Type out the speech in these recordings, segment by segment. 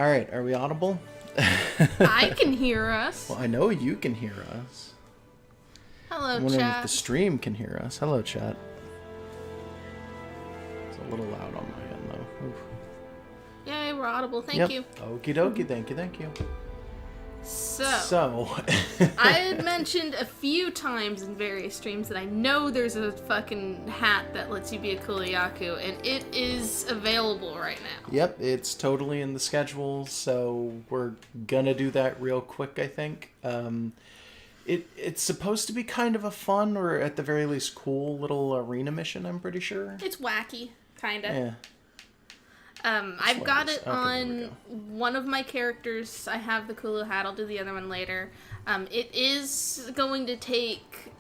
All right, are we audible? I can hear us. Well, I know you can hear us. Hello, I'm wondering if chat. the stream can hear us. Hello, chat. It's a little loud on my end, though. Oof. Yay, we're audible. Thank you. Okie dokie, thank you. So I had mentioned a few times in various streams that I know there's a fucking hat that lets you be a kulu-ya-ku, and it is available right now. Yep, it's totally in the schedule, so we're gonna do that real quick, I think. It's supposed to be kind of a fun, or at the very least cool, little arena mission, I'm pretty sure. It's wacky, kinda. Yeah. I've got it Okay, on one of my characters. I have the Kulu hat. I'll do the other one later. It is going to take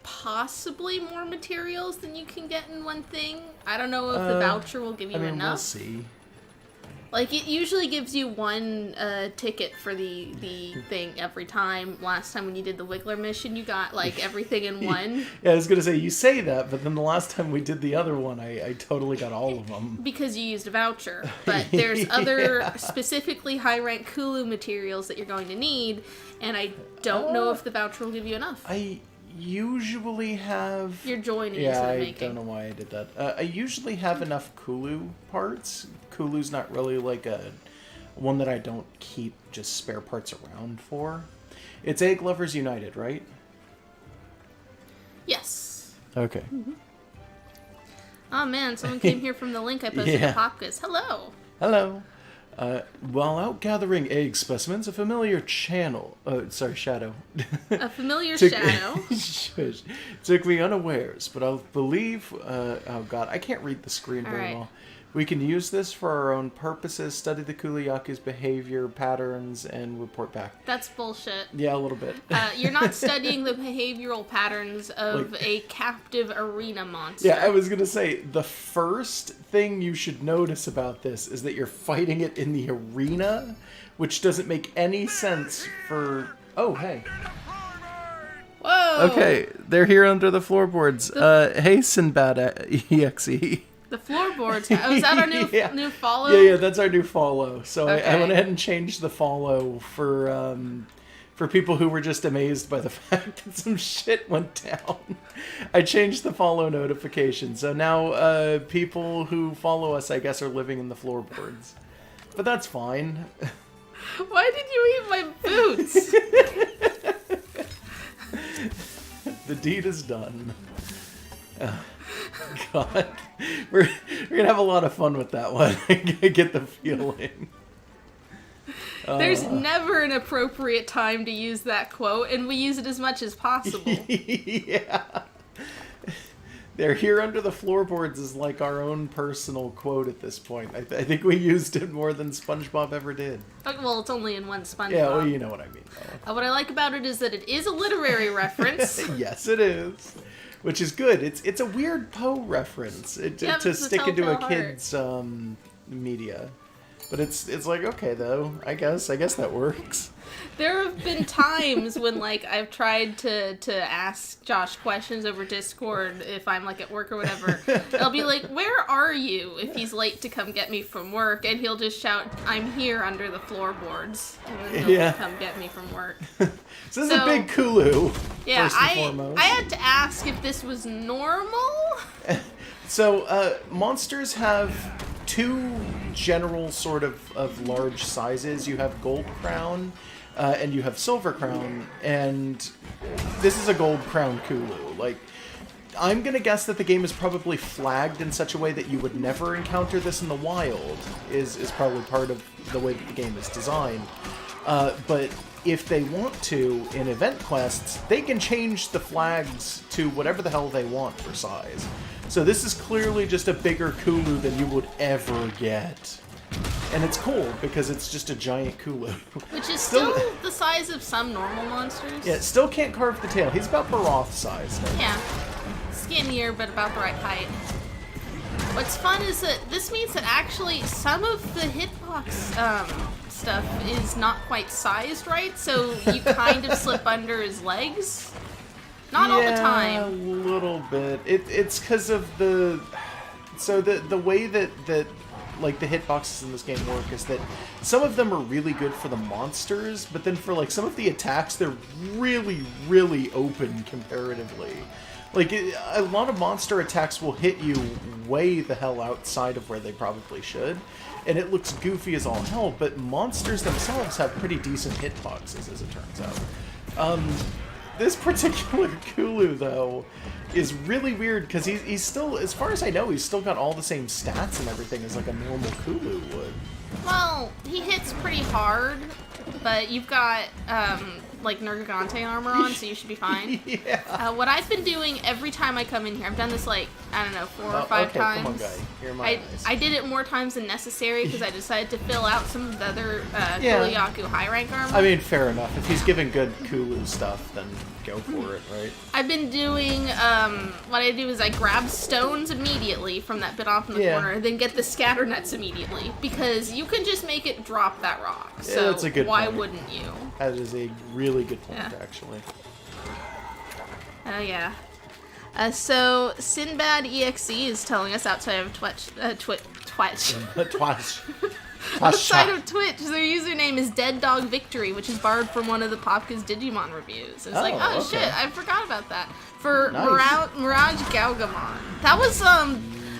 possibly more materials than you can get in one thing. I don't know if the voucher will give you enough. We'll see. Like, it usually gives you one ticket for the thing every time. Last time when you did the Wiggler mission, you got, like, everything in one. Yeah, I was going to say, you say that, but then the last time we did the other one, I totally got all of them. Because you used a voucher. But there's other specifically high-rank Kulu materials that you're going to need, and I don't know if the voucher will give you enough. I usually have... You're joining yeah, instead of I making. don't know why I did that. I usually have enough Kulu parts. Kulu's not really like a one that I don't keep just spare parts around for. It's Egg Lovers United, right? Yes. Okay. Mm-hmm. Oh man, someone came here from the link I posted Yeah. to Popquiz. Hello. Hello. While out gathering egg specimens, a familiar shadow. A familiar shadow. Shush. Took me unawares, but I believe... oh god, I can't read the screen very right. well. We can use this for our own purposes, study the kulu-ya-ku's behavior patterns, and report back. That's bullshit. Yeah, a little bit. You're not studying the behavioral patterns of a captive arena monster. Yeah, I was going to say, the first thing you should notice about this is that you're fighting it in the arena, which doesn't make any sense for... Oh, hey. Whoa! Okay, they're here under the floorboards. Hey, Sinbad EXE. The floorboards. Oh, is that our new Yeah. new follow? Yeah, that's our new follow. So Okay. I went ahead and changed the follow for people who were just amazed by the fact that some shit went down. I changed the follow notification. So now people who follow us, I guess, are living in the floorboards. But that's fine. Why did you eat my boots? The deed is done. God, we're gonna have a lot of fun with that one. I get the feeling. There's never an appropriate time to use that quote, and we use it as much as possible. Yeah. They're here under the floorboards is like our own personal quote at this point. I think we used it more than SpongeBob ever did. Well, it's only in one SpongeBob. Yeah, well, you know what I mean. What I like about it is that it is a literary reference. Yes, it is. Which is good. It's a weird Poe reference to stick into a kid's media. But it's like, okay, though. I guess that works. There have been times when, like, I've tried to ask Josh questions over Discord if I'm, like, at work or whatever. I'll be like, where are you? If he's late to come get me from work. And he'll just shout, I'm here under the floorboards. And then he'll come get me from work. So this is a big Kulu, yeah, first and foremost. I had to ask if this was normal. So, monsters have two general sort of large sizes. You have Gold Crown, and you have Silver Crown, and this is a Gold Crown Kulu. Like, I'm gonna guess that the game is probably flagged in such a way that you would never encounter this in the wild, is probably part of the way that the game is designed. But if they want to, in event quests, they can change the flags to whatever the hell they want for size. So this is clearly just a bigger Kulu than you would ever get. And it's cool, because it's just a giant Kulu. Which is still the size of some normal monsters. Yeah, still can't carve the tail. He's about Baroth size. Yeah. Skinnier, but about the right height. What's fun is that this means that actually some of the hitbox stuff is not quite sized right, so you kind of slip under his legs. Not all the time. A little bit. It's because of the... So the way that like the hitboxes in this game work is that some of them are really good for the monsters, but then for like some of the attacks, they're really, really open comparatively. Like, a lot of monster attacks will hit you way the hell outside of where they probably should, and it looks goofy as all hell, but monsters themselves have pretty decent hitboxes, as it turns out. This particular Kulu, though, is really weird, because he's still, as far as I know, he's still got all the same stats and everything as like a normal Kulu would. Well, he hits pretty hard, but you've got, like, Nergigante armor on, so you should be fine. Yeah. What I've been doing every time I come in here, I've done this, like, I don't know, 4 or 5 okay, times. Come on, guy. Hear my eyes. I did it more times than necessary because I decided to fill out some of the other kulu-ya-ku high rank armor. I mean, fair enough. If he's giving good Kulu stuff, then go for it, right? I've been doing, what I do is I grab stones immediately from that bit off in the corner, then get the scatter nets immediately, because you can just make it drop that rock. So that's a good why point. wouldn't you? That is a really good point, actually. Oh, yeah. So, Sinbad EXE is telling us outside of Twitch. Twice. Outside of Twitch, their username is Dead Dog Victory, which is borrowed from one of the Popka's Digimon reviews. It's like, oh okay. shit, I forgot about that. For Nice. Mirage Gaugamon. That was,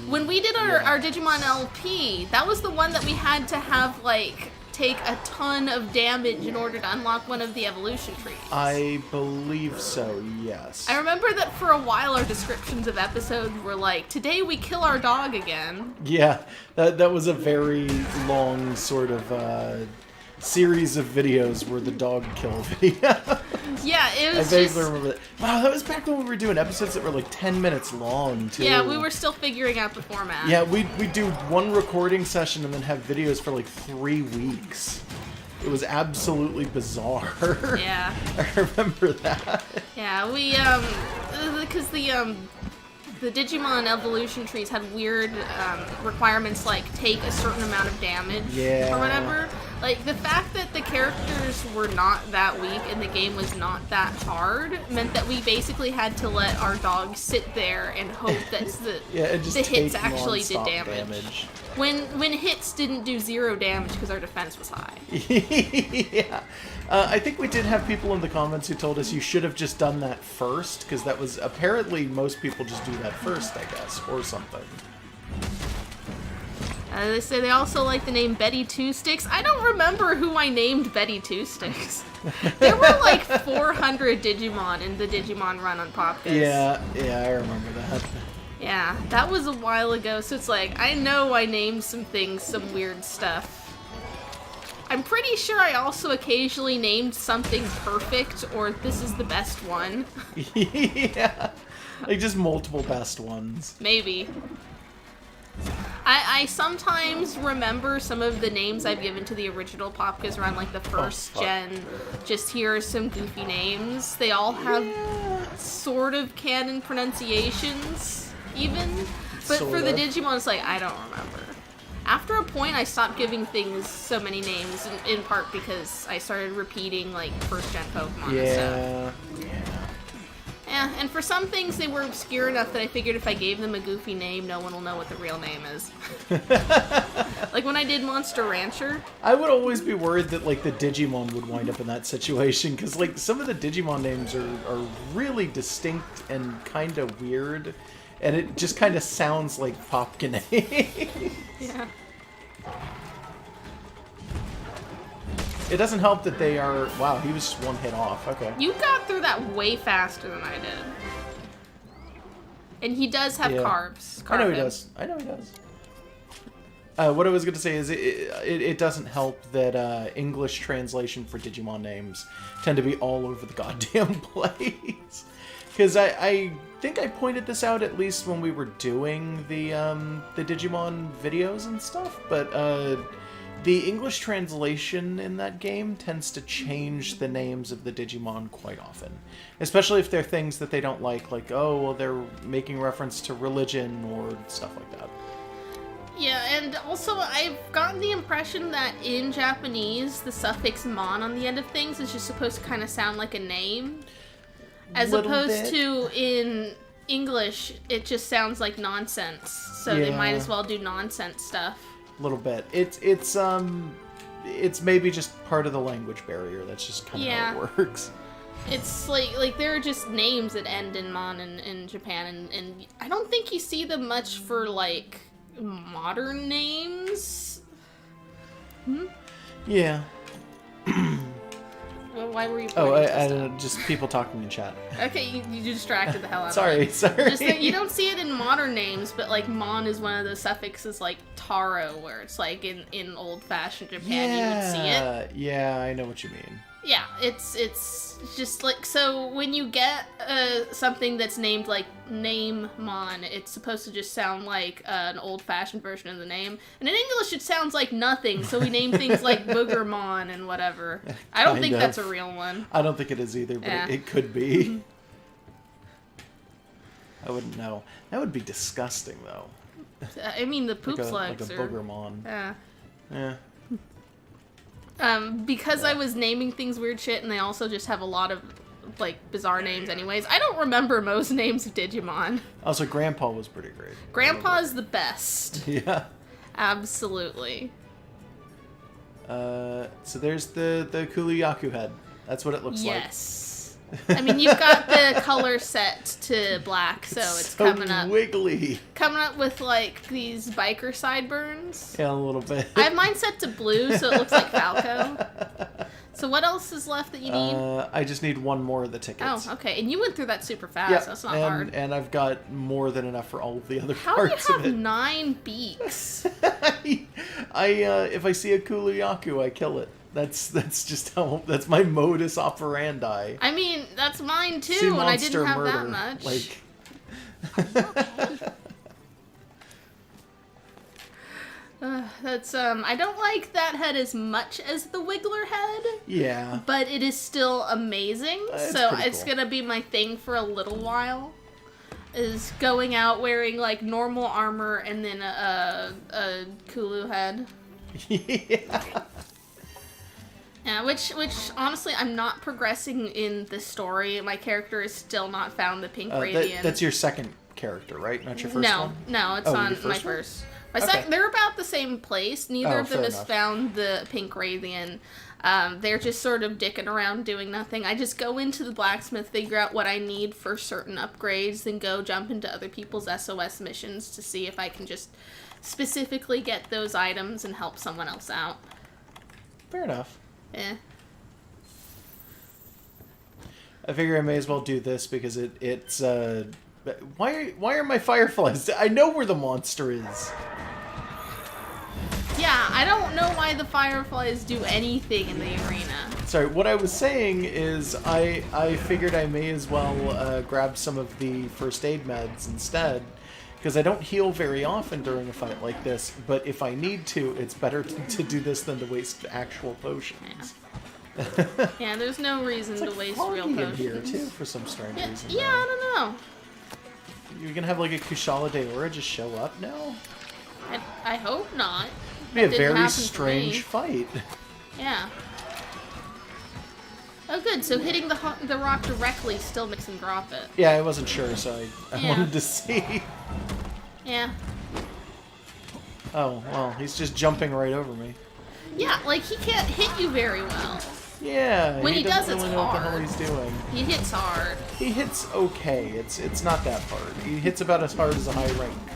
when we did our Digimon LP, that was the one that we had to have, like, take a ton of damage in order to unlock one of the evolution trees. I believe so, yes. I remember that for a while our descriptions of episodes were like, today we kill our dog again. Yeah, that was a very long sort of series of videos where the dog kill video. Yeah, it was I vaguely remember that. Wow, that was back when we were doing episodes that were like 10 minutes long, too. Yeah, we were still figuring out the format. Yeah, we'd do one recording session and then have videos for like 3 weeks. It was absolutely bizarre. Yeah. I remember that. Yeah, we, because the Digimon evolution trees had weird requirements, like take a certain amount of damage or whatever. Like, the fact that the characters were not that weak and the game was not that hard meant that we basically had to let our dog sit there and hope that the hits actually did damage. When hits didn't do 0 damage because our defense was high. Yeah. I think we did have people in the comments who told us you should have just done that first, because that was apparently most people just do that first, I guess, or something. They say they also like the name Betty Two Sticks. I don't remember who I named Betty Two Sticks. There were like 400 Digimon in the Digimon run on Popkas. Yeah, I remember that. Yeah, that was a while ago, so it's like, I know I named some things, some weird stuff. I'm pretty sure I also occasionally named something perfect, or this is the best one. Yeah, like just multiple best ones. Maybe. I sometimes remember some of the names I've given to the original Popkas around like the first gen. Just here are some goofy names. They all have sort of canon pronunciations, even. But for the Digimon, it's like, I don't remember. After a point, I stopped giving things so many names, in part because I started repeating like first gen Pokemon and stuff. Yeah, and for some things they were obscure enough that I figured if I gave them a goofy name, no one will know what the real name is. Like when I did Monster Rancher. I would always be worried that like the Digimon would wind up in that situation, because like some of the Digimon names are really distinct and kind of weird, and it just kind of sounds like Popka names. Yeah. It doesn't help that they are... Wow, he was just one hit off. Okay. You got through that way faster than I did. And he does have carbs. I know he does. What I was going to say is it doesn't help that English translation for Digimon names tend to be all over the goddamn place. Because I think I pointed this out at least when we were doing the Digimon videos and stuff, but the English translation in that game tends to change the names of the Digimon quite often. Especially if they're things that they don't like, oh, well, they're making reference to religion or stuff like that. Yeah, and also I've gotten the impression that in Japanese, the suffix mon on the end of things is just supposed to kind of sound like a name. As opposed to in English, it just sounds like nonsense. So they might as well do nonsense stuff. little bit. It's maybe just part of the language barrier. That's just kind of how it works. It's like there are just names that end in mon in Japan, and I don't think you see them much for like modern names. Yeah. Well, why were you? I don't know, just people talking in chat. Okay, you distracted the hell out of Sorry. me. Just that you don't see it in modern names, but like mon is one of the suffixes like taro, where it's like in old-fashioned Japan you would see it. Yeah, I know what you mean. Yeah, it's just like, so when you get something that's named like name mon, it's supposed to just sound like an old-fashioned version of the name. And in English it sounds like nothing, so we name things like boogermon and whatever. I don't think that's a real one. I don't think it is either, but it could be. I wouldn't know. That would be disgusting, though. I mean, the poop slugs like a boogermon. Yeah. Because I was naming things weird shit, and they also just have a lot of, like, bizarre names anyways. I don't remember most names of Digimon. Also, Grandpa was pretty great. Grandpa's the best. Yeah. Absolutely. So there's the kulu-ya-ku head. That's what it looks like. Yes. I mean, you've got the color set to black, so it's so coming up. Wiggly. Coming up with, like, these biker sideburns. Yeah, a little bit. I have mine set to blue, so it looks like Falco. So what else is left that you need? I just need one more of the tickets. Oh, okay. And you went through that super fast. Yeah, That's not hard. And I've got more than enough for all of the other How do you parts of have it. 9 beaks? If I see a kulu-ya-ku, I kill it. That's just how. That's my modus operandi. I mean, that's mine too, See and I didn't monster have murder, that much. Like. That's I don't like that head as much as the Wiggler head. Yeah. But it is still amazing, so it's cool. gonna be my thing for a little while. Is going out wearing like normal armor and then a Kulu head. Yeah. Yeah, which honestly, I'm not progressing in the story. My character has still not found the pink radiant. That's your second character, right? Not your first one? No, it's on my first. They're about the same place. Neither of them has found the pink radiant. They're just sort of dicking around doing nothing. I just go into the blacksmith, figure out what I need for certain upgrades, then go jump into other people's SOS missions to see if I can just specifically get those items and help someone else out. Fair enough. Yeah. I figure I may as well do this because it's why are my fireflies? I know where the monster is. Yeah, I don't know why the fireflies do anything in the arena. Sorry, what I was saying is I figured I may as well grab some of the first aid meds instead, because I don't heal very often during a fight like this, but if I need to, it's better to do this than to waste actual potions. Yeah, yeah, there's no reason to waste real potions. In here too, for some strange reason. Yeah, I don't know. You're gonna have like a Kushala Daora just show up now? I hope not. It'd be a very strange fight. Yeah. Oh, good. So hitting the rock directly still makes him drop it. Yeah, I wasn't sure, so I wanted to see. Yeah. Oh, well, he's just jumping right over me. Yeah, like, he can't hit you very well. Yeah, when he does, doesn't it's really know hard. what the hell he's doing. He hits hard. He hits okay. It's not that hard. He hits about as hard as a high-ranked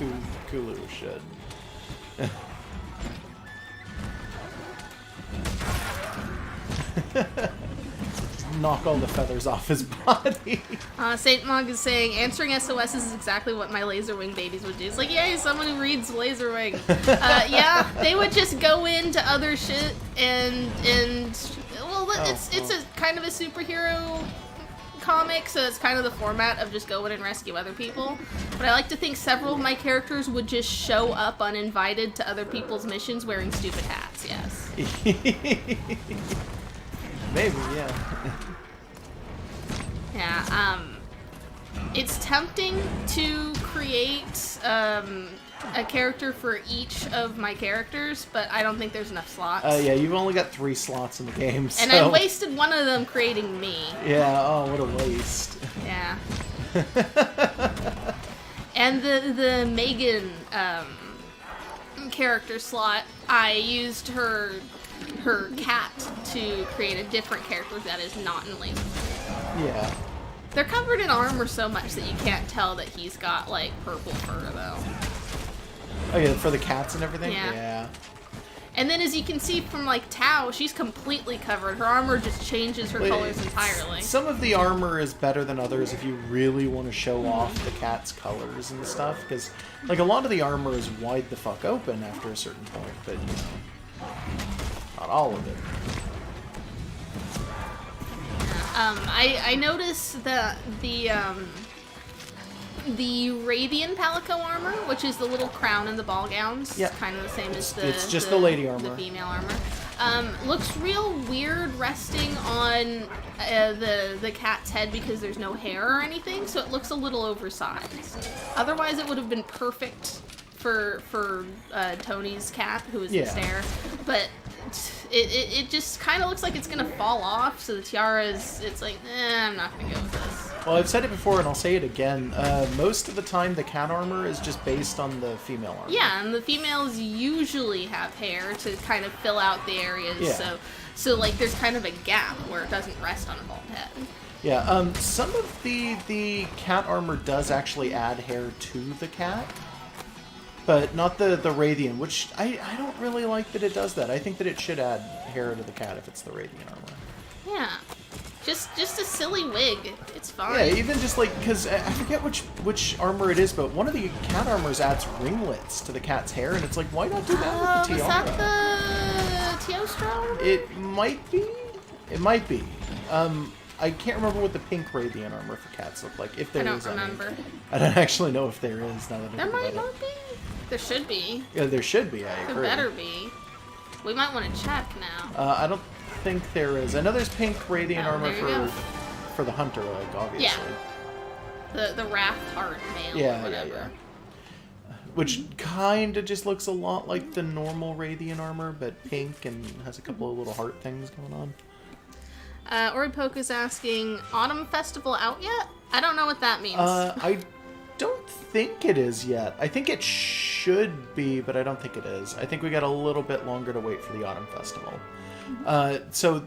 Kulu should. Knock all the feathers off his body. Saint Mog is saying, answering SOSs is exactly what my Laserwing babies would do. It's like, yay, someone who reads Laserwing. Yeah, they would just go into other shit and well, it's a kind of a superhero comic, so it's kind of the format of just go in and rescue other people. But I like to think several of my characters would just show up uninvited to other people's missions wearing stupid hats, yes. Maybe, yeah. Yeah, it's tempting to create a character for each of my characters, but I don't think there's enough slots. Yeah, you've only got 3 slots in the game, so... And I wasted one of them creating me. Yeah, oh, what a waste. Yeah. And the Megan character slot, I used her cat to create a different character that is not in laser. Yeah. They're covered in armor so much that you can't tell that he's got, like, purple fur, though. Oh, yeah, for the cats and everything? Yeah. And then as you can see from, like, Tao, she's completely covered. Her armor just changes her colors entirely. Some of the armor is better than others if you really want to show off the cat's colors and stuff, because, like, a lot of the armor is wide the fuck open after a certain point, but, you know, not all of it. I noticed that the Radian Palico armor, which is the little crown and the ball gowns, yep. kind of the same as the... It's just the lady armor. The female armor. Looks real weird resting on the cat's head because there's no hair or anything, so it looks a little oversized. Otherwise, it would have been perfect for Tony's cat, who is the stare, but it just kind of looks like it's gonna fall off. So the tiara it's like, I'm not gonna go with this. Well, I've said it before, and I'll say it again. Most of the time, the cat armor is just based on the female armor. Yeah, and the females usually have hair to kind of fill out the areas. Yeah. So like there's kind of a gap where it doesn't rest on a bald head. Yeah. Some of the cat armor does actually add hair to the cat. But not the Radiant, which I don't really like that it does that. I think that it should add hair to the cat if it's the Radiant armor. Yeah. Just a silly wig. It's fine. Yeah, even just like, because I forget which armor it is, but one of the cat armors adds ringlets to the cat's hair, and it's like, why not do that with the tiara? Is that the Teostra? It might be. It might be. I can't remember what the pink Radiant armor for cats look like, if there is any. I don't remember. I don't actually know if there is, now that I think about it. There might not be. There should be. Yeah, there should be, I agree. There better be. We might want to check now. I don't think there is. I know there's pink Radiant armor for the hunter, like, obviously. Yeah. The Raft Heart male or whatever. Yeah. Which kind of just looks a lot like the normal Radiant armor, but pink and has a couple of little heart things going on. Oripoke is asking, Autumn Festival out yet? I don't know what that means. I don't think it is yet. I think it should be, but I don't think it is. I think we got a little bit longer to wait for the Autumn Festival. So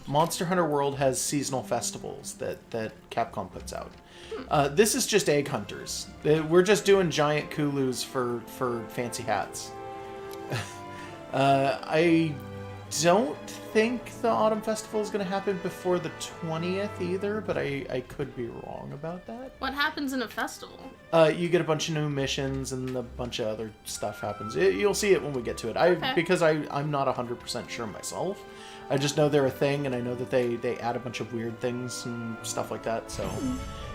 Monster Hunter World has seasonal festivals that Capcom puts out. This is just egg hunters. We're just doing giant kulus for fancy hats. I don't think the Autumn Festival is going to happen before the 20th either, but I could be wrong about that. What happens in a festival? You get a bunch of new missions and a bunch of other stuff happens. You'll see it when we get to it. Because I'm not 100% sure myself. I just know they're a thing, and I know that they add a bunch of weird things and stuff like that, so...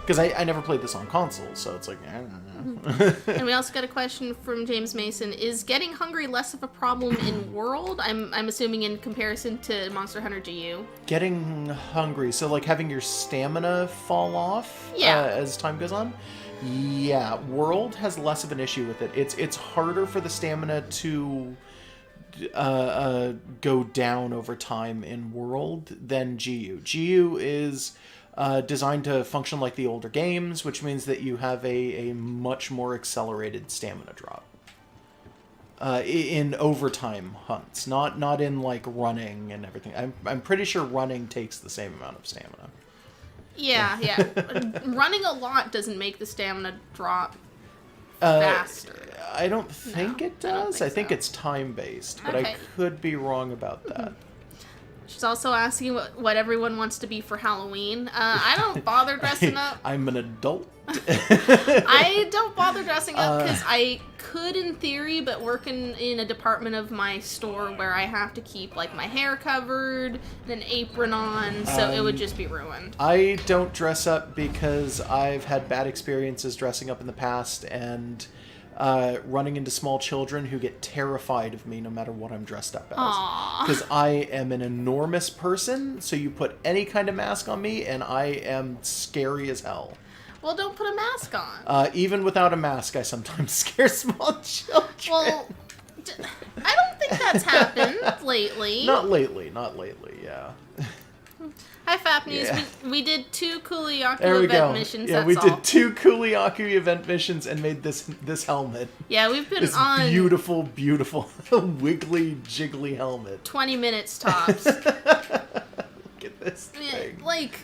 Because I never played this on console, so it's like, I don't know. And we also got a question from James Mason. Is getting hungry less of a problem in World? I'm assuming in comparison to Monster Hunter GU. Getting hungry, so like having your stamina fall off as time goes on? Yeah, World has less of an issue with it. It's harder for the stamina to go down over time in World than GU. GU is... designed to function like the older games, which means that you have a much more accelerated stamina drop. In overtime hunts, not in like running and everything. I'm pretty sure running takes the same amount of stamina. Yeah. Running a lot doesn't make the stamina drop faster. I don't think it does. I think it's time-based, but I could be wrong about that. She's also asking what everyone wants to be for Halloween. I don't bother dressing up. I'm an adult. I don't bother dressing up because I could in theory, but working in a department of my store where I have to keep like my hair covered and an apron on, so it would just be ruined. I don't dress up because I've had bad experiences dressing up in the past and running into small children who get terrified of me no matter what I'm dressed up as. Because I am an enormous person, so you put any kind of mask on me and I am scary as hell. Well, don't put a mask on. Even without a mask, I sometimes scare small children. Well, I don't think that's happened lately. Not lately, yeah. Hi, Fapneys. Yeah. We did 2 Kulu-ya-ku There we event go. missions. Yeah, that's we all. did 2 kulu-ya-ku event missions and made this helmet. Yeah, we've been This on beautiful, beautiful, wiggly, jiggly helmet. 20 minutes tops. Look at this thing. Like,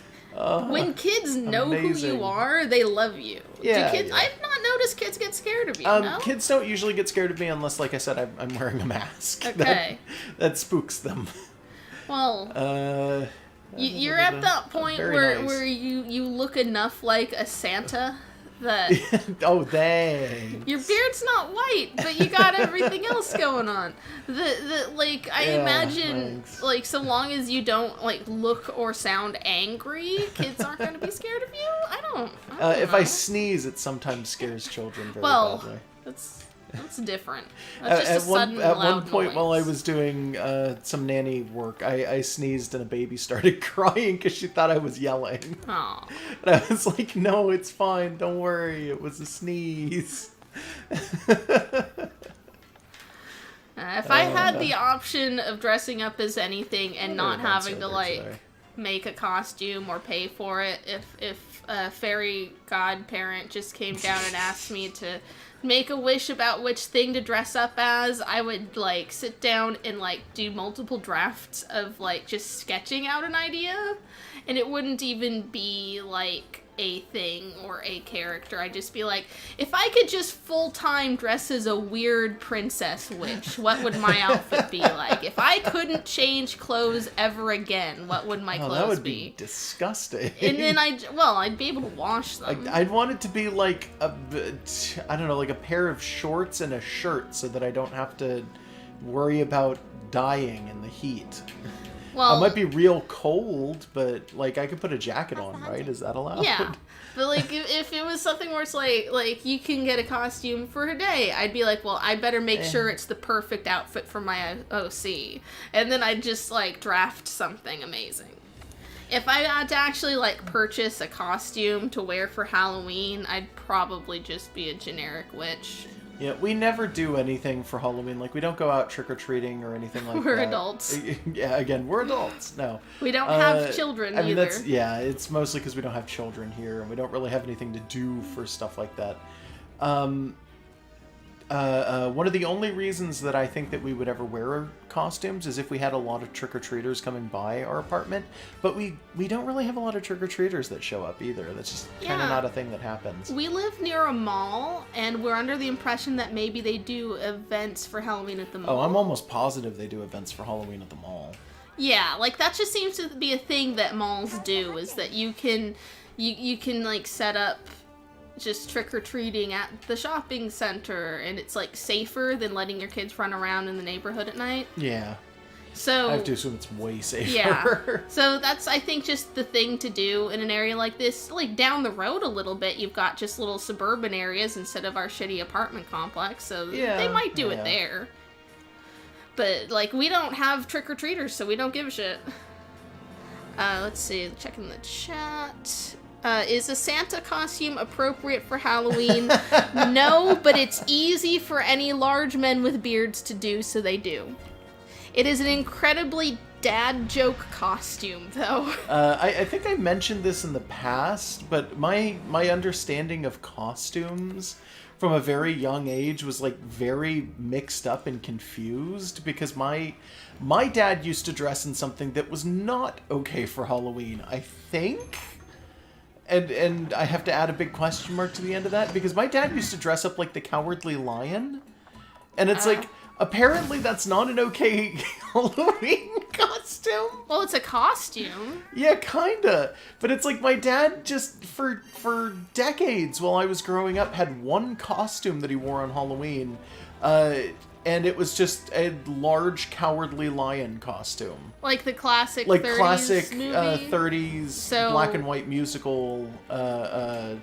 when kids know who amazing. you are, they love you. Yeah, Do kids? yeah. I've not noticed kids get scared of you. No? Kids don't usually get scared of me unless, like I said, I'm wearing a mask. Okay. That spooks them. Well, you're at that point very where nice. you look enough like a Santa that Oh, thanks. your beard's not white, but you got everything else going on. Like I Yeah, imagine, thanks. like so long as you don't like look or sound angry, kids aren't going to be scared of you. I don't If know. I sneeze, it sometimes scares children very well, badly. that's different. That's just a sudden at loud one point noise. while I was doing some nanny work, I sneezed and a baby started crying because she thought I was yelling. Aw. And I was like, no, it's fine. Don't worry. It was a sneeze. If I had the option of dressing up as anything and not having to like make a costume or pay for it, if a fairy godparent just came down and asked me to make a wish about which thing to dress up as, I would like sit down and like do multiple drafts of like just sketching out an idea, and it wouldn't even be like a thing or a character. I'd just be like, if I could just full-time dress as a weird princess witch, what would my outfit be like? If I couldn't change clothes ever again, what would my clothes that would be? be disgusting. And then I'd be able to wash them. I'd want it to be like I don't know, like a pair of shorts and a shirt so that I don't have to worry about dying in the heat. Well, It might be real cold, but like I could put a jacket on, right? Is that allowed? yeah. But like if it was something where it's like you can get a costume for a day, I'd be like, well, I better make sure it's the perfect outfit for my OC. And then I'd just like draft something amazing. If I had to actually like purchase a costume to wear for Halloween, I'd probably just be a generic witch. Yeah, we never do anything for Halloween. Like, we don't go out trick-or-treating or anything like that. We're adults. Yeah, again, we're adults. No. We don't have children I mean, either. it's mostly because we don't have children here, and we don't really have anything to do for stuff like that. One of the only reasons that I think that we would ever wear costumes is if we had a lot of trick-or-treaters coming by our apartment, but we don't really have a lot of trick-or-treaters that show up either. That's just kind of Yeah. not a thing that happens. We live near a mall, and we're under the impression that maybe they do events for Halloween at the mall. Oh, I'm almost positive they do events for Halloween at the mall. Yeah, like that just seems to be a thing that malls do, is that you can like set up just trick-or-treating at the shopping center, and it's like safer than letting your kids run around in the neighborhood at night. Yeah. So I have to assume it's way safer. yeah. So that's, I think, just the thing to do in an area like this. Like down the road a little bit, you've got just little suburban areas instead of our shitty apartment complex, so they might do it there. But like, we don't have trick-or-treaters, so we don't give a shit. Let's see, checking the chat. Is a Santa costume appropriate for Halloween? No, but it's easy for any large men with beards to do, so they do. It is an incredibly dad joke costume, though. I think I mentioned this in the past, but my understanding of costumes from a very young age was like very mixed up and confused, because my dad used to dress in something that was not okay for Halloween, I think. And I have to add a big question mark to the end of that, because my dad used to dress up like the Cowardly Lion. And it's like, apparently that's not an okay Halloween costume. Well, it's a costume. Yeah, kinda. But it's like my dad just, for decades while I was growing up, had one costume that he wore on Halloween. And it was just a large Cowardly Lion costume. Like the classic Like 30s classic movie? 30s So- black and white musical. Black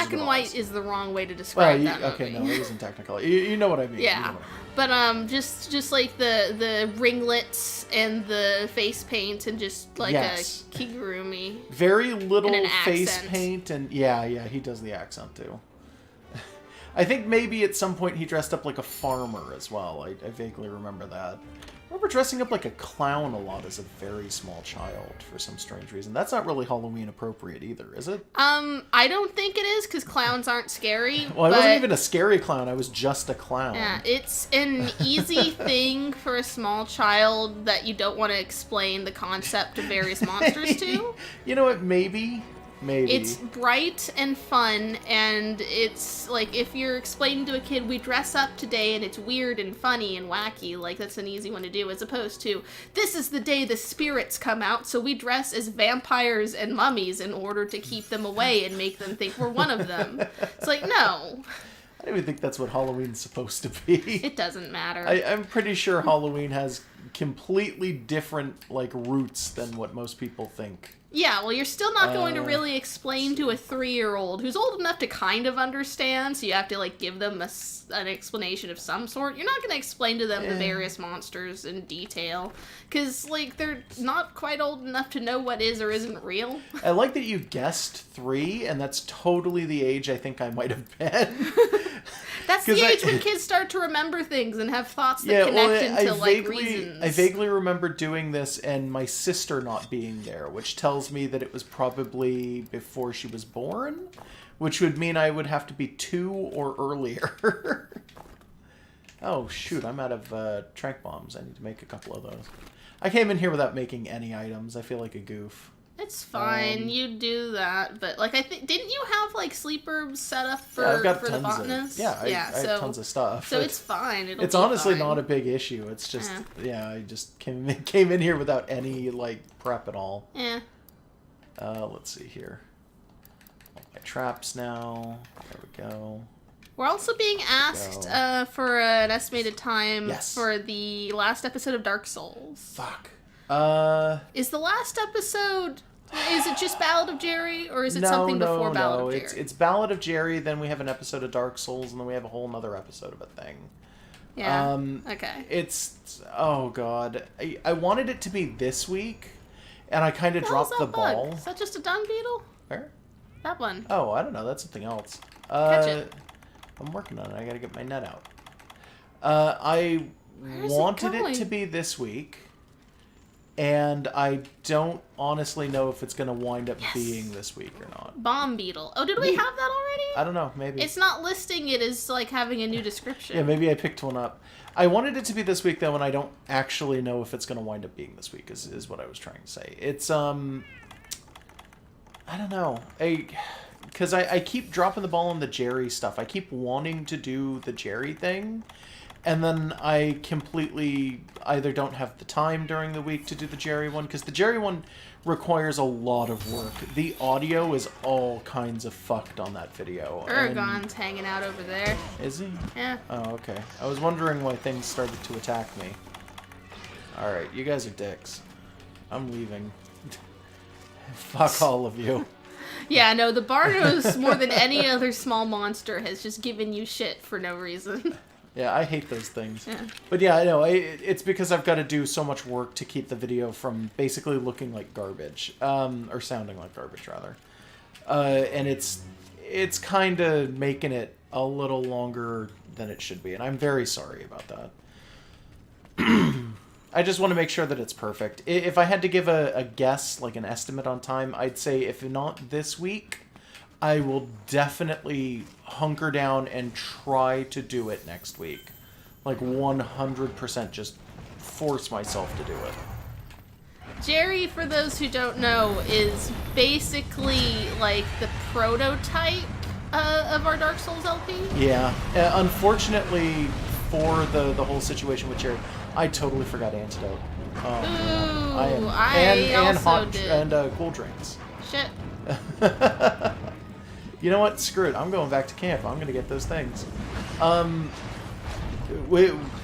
Wizard and of white Oz. is the wrong way to Well, describe that movie. okay, no, it wasn't technicolor. You know what I mean. Yeah. You know what I mean. But just like the ringlets and the face paint and just like Yes. a kigurumi. Very little And an face accent. paint, and yeah, he does the accent too. I think maybe at some point he dressed up like a farmer as well. I vaguely remember that. remember dressing up like a clown a lot as a very small child for some strange reason. That's not really Halloween appropriate either, is it? I don't think it is, because clowns aren't scary. Well, I wasn't even a scary clown. I was just a clown. Yeah, it's an easy thing for a small child that you don't want to explain the concept of various monsters to. You know what? Maybe. It's bright and fun, and it's like, if you're explaining to a kid, we dress up today and it's weird and funny and wacky, like, that's an easy one to do, as opposed to, this is the day the spirits come out, so we dress as vampires and mummies in order to keep them away and make them think we're one of them. It's like, no. I don't even think that's what Halloween's supposed to be. It doesn't matter. I'm pretty sure Halloween has completely different, like, roots than what most people think. Yeah, well, you're still not going to really explain to a 3-year-old who's old enough to kind of understand, so you have to, like, give them an explanation of some sort. You're not going to explain to them the various monsters in detail, because, like, they're not quite old enough to know what is or isn't real. I like that you guessed 3, and that's totally the age I think I might have been. That's the age when kids start to remember things and have thoughts that connect into reasons. I vaguely remember doing this and my sister not being there, which tells me that it was probably before she was born, which would mean I would have to be 2 or earlier. Oh, shoot, I'm out of trank bombs. I need to make a couple of those. I came in here without making any items. I feel like a goof. It's fine, you do that, but, like, I think, didn't you have, like, sleep herbs set up for, I've got for the botanist? I have tons of stuff. So it's fine. It's honestly not a big issue. It's just, I just came in here without any, like, prep at all. Yeah. Let's see here. All my traps now. There we go. We're also being asked for an estimated time for the last episode of Dark Souls. Fuck. Is the last episode... Is it just Ballad of Jerry, or is it something before Ballad of Jerry? It's Ballad of Jerry, then we have an episode of Dark Souls, and then we have a whole other episode of a thing. Yeah, okay. It's... Oh, God. I wanted it to be this week, and I kind of dropped the ball. Is that just a dung beetle? Where? That one. Oh, I don't know. That's something else. Catch it. I'm working on it. I gotta get my net out. I wanted it to be this week. And I don't honestly know if it's going to wind up being this week or not. Bomb beetle. Oh, did we have that already? I don't know. Maybe. It's not listing it as, like, having a new description. Yeah, maybe I picked one up. I wanted it to be this week, though, and I don't actually know if it's going to wind up being this week, is what I was trying to say. It's, I don't know. Because I keep dropping the ball on the Jerry stuff. I keep wanting to do the Jerry thing. And then I completely either don't have the time during the week to do the Jerry one, because the Jerry one requires a lot of work. The audio is all kinds of fucked on that video. Aragon's hanging out over there. Is he? Yeah. Oh, okay. I was wondering why things started to attack me. Alright, you guys are dicks. I'm leaving. Fuck all of you. Yeah, no, the Barnos, more than any other small monster, has just given you shit for no reason. Yeah, I hate those things. Yeah. But yeah, I know. It's because I've got to do so much work to keep the video from basically looking like garbage. Or sounding like garbage, rather. And it's kind of making it a little longer than it should be. And I'm very sorry about that. I just want to make sure that it's perfect. If I had to give a guess, like an estimate on time, I'd say if not this week, I will definitely hunker down and try to do it next week. Like 100% just force myself to do it. Jerry, for those who don't know, is basically like the prototype of our Dark Souls LP. Yeah. Unfortunately, for the whole situation with Jerry, I totally forgot Antidote. Ooh, I also did. And cool drinks. Shit. You know what? Screw it. I'm going back to camp. I'm going to get those things.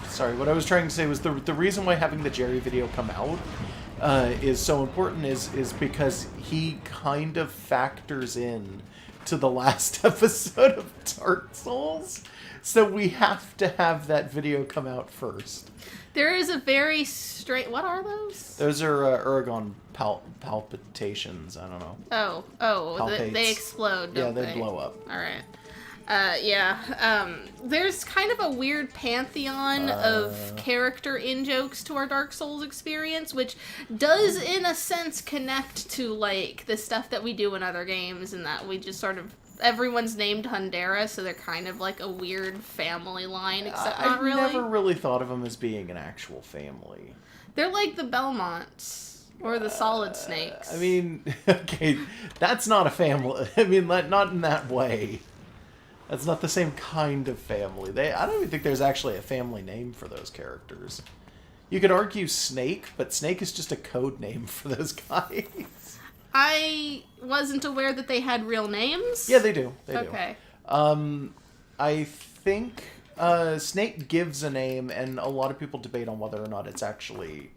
Sorry, what I was trying to say was the reason why having the Jerry video come out is so important is because he kind of factors in to the last episode of Dark Souls. So we have to have that video come out first. There is a very straight... What are those? Those are Aragon palpitations. I don't know. Oh, they explode, don't they blow up. All right. There's kind of a weird pantheon of character in-jokes to our Dark Souls experience, which does, in a sense, connect to, like, the stuff that we do in other games, and that we just sort of... Everyone's named Hundera, so they're kind of like a weird family line, except not really. I've never really thought of them as being an actual family. They're like the Belmonts. Or the Solid Snakes. I mean, okay, that's not a family. I mean, not in that way. That's not the same kind of family. I don't even think there's actually a family name for those characters. You could argue Snake, but Snake is just a code name for those guys. I wasn't aware that they had real names. Yeah, they do. They okay. do. I think Snake gives a name, and a lot of people debate on whether or not it's actually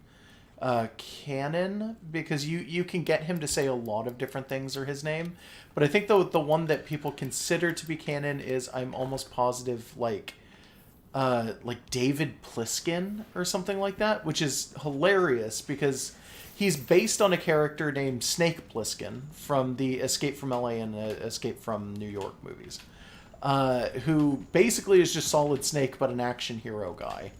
canon, because you can get him to say a lot of different things are his name. But I think the one that people consider to be canon is, I'm almost positive, like David Pliskin or something like that, which is hilarious because he's based on a character named Snake Plissken from the Escape from LA and Escape from New York movies, who basically is just Solid Snake, but an action hero guy.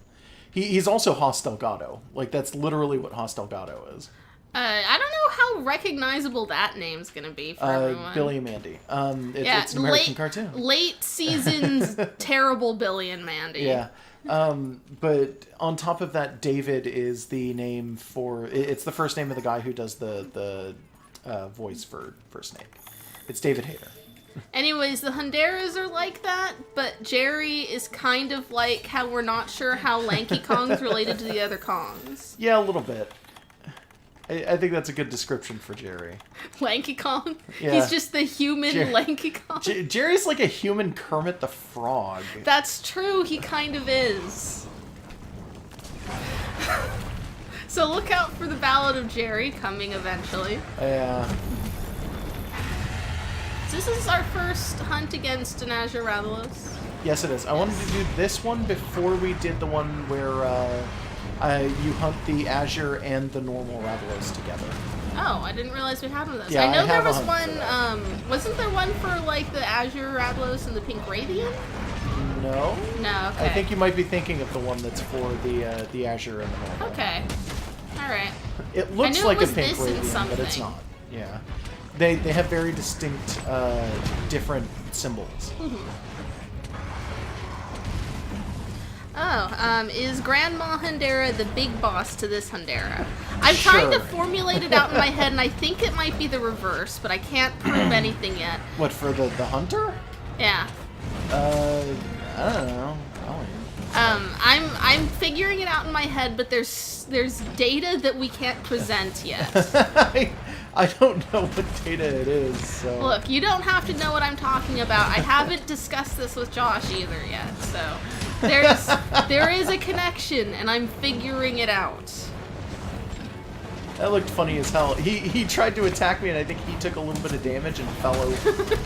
He's also Hoss Delgado. Like, that's literally what Hoss Delgado is. I don't know how recognizable that name's going to be for everyone. Billy and Mandy. It's an American cartoon. Late season's terrible Billy and Mandy. Yeah. But on top of that, David is the name for... It's the first name of the guy who does the voice for Snake. It's David Hayter. Anyways, the Hunderas are like that, but Jerry is kind of like how we're not sure how Lanky Kong's related to the other Kongs. Yeah, a little bit. I think that's a good description for Jerry. Lanky Kong? Yeah. He's just the human Lanky Kong? Jerry's like a human Kermit the Frog. That's true, he kind of is. So look out for the Ballad of Jerry coming eventually. Yeah. This is our first hunt against an Azure Rathalos. Yes, it is. I wanted to do this one before we did the one where you hunt the Azure and the normal Rathalos together. Oh, I didn't realize we had one of those. Yeah, I know I there have a was hunt one, wasn't there one for, like, the Azure Rathalos and the Pink Radiant? No. No, okay. I think you might be thinking of the one that's for the Azure and the normal. Okay. Alright. It looks like a Pink Radiant, but it's not. Yeah. They have very distinct, different symbols. Mm-hmm. Oh, is Grandma Hundera the big boss to this Hundera? I'm trying to formulate it out in my head, and I think it might be the reverse, but I can't prove anything yet. What, for the hunter? Yeah. I don't know. I'm figuring it out in my head, but there's data that we can't present yet. I don't know what data it is, so... Look, you don't have to know what I'm talking about. I haven't discussed this with Josh either yet, so... There is a connection, and I'm figuring it out. That looked funny as hell. He tried to attack me, and I think he took a little bit of damage and fell over.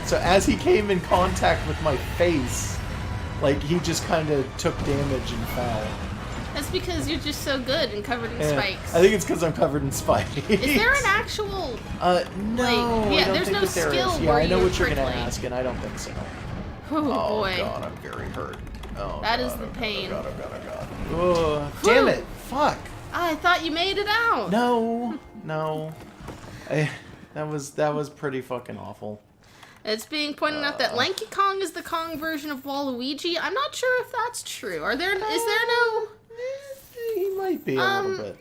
So as he came in contact with my face, like, he just kind of took damage and fell. That's because you're just so good and covered in spikes. I think it's because I'm covered in spikes. Is there an actual... no, like, yeah, I don't there's think no that there skill is. Yeah, where I know you're what you're going to prickly. ask, and I don't think so. Oh, boy. Oh, God, I'm very hurt. Oh, That God, is the pain. Oh, God, oh, God, oh, God. Damn it. Fuck. I thought you made it out. No. That was pretty fucking awful. It's being pointed out that Lanky Kong is the Kong version of Waluigi. I'm not sure if that's true. Is there no... He might be a little bit.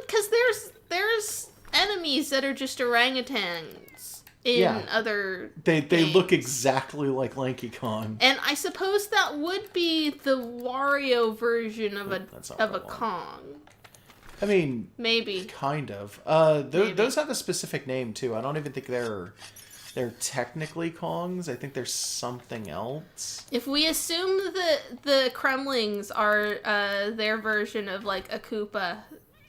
Because there's enemies that are just orangutans in other They games. look exactly like Lanky Kong. And I suppose that would be the Wario version of a Kong. I mean, maybe. Kind of. Those have a specific name too. I don't even think they're technically Kongs. I think there's something else. If we assume that the Kremlings are their version of, like, a Koopa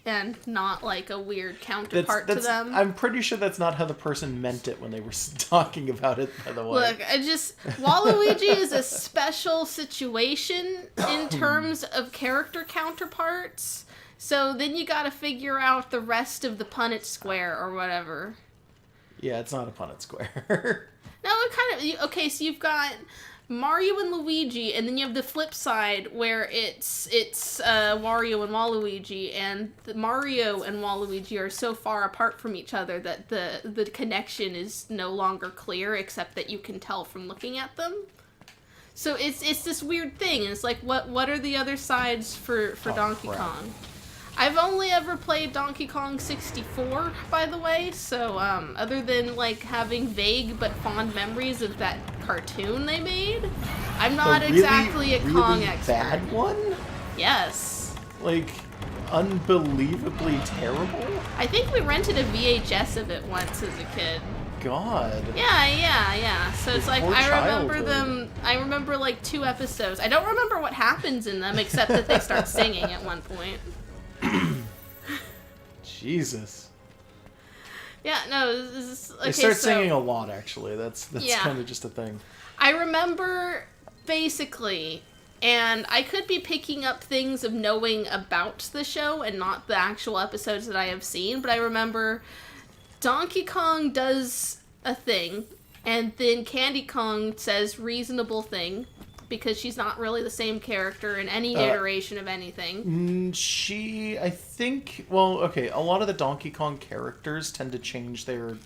and not, like, a weird counterpart to them. I'm pretty sure that's not how the person meant it when they were talking about it, by the way. Look, Waluigi is a special situation in terms of character counterparts. So then you gotta figure out the rest of the Punnett Square or whatever. Yeah, it's not a Punnett Square. No, it kind of... Okay, so you've got Mario and Luigi, and then you have the flip side where it's Wario and Waluigi, and Mario and Waluigi are so far apart from each other that the connection is no longer clear, except that you can tell from looking at them. So it's this weird thing, and it's like, what are the other sides for Donkey Kong? I've only ever played Donkey Kong 64, by the way, so other than like having vague but fond memories of that cartoon they made, I'm not exactly a Kong expert. Bad one? Yes. Like, unbelievably terrible? I think we rented a VHS of it once as a kid. God. Yeah. So it's like, poor I remember like 2 episodes. I don't remember what happens in them, except that they start singing at one point. Jesus. Yeah, no, this is... Okay, they start singing a lot, actually. That's yeah. kind of just a thing. I remember, basically, and I could be picking up things of knowing about the show and not the actual episodes that I have seen, but I remember Donkey Kong does a thing, and then Candy Kong says reasonable thing, because she's not really the same character in any iteration of anything. I think, well, okay, a lot of the Donkey Kong characters tend to change their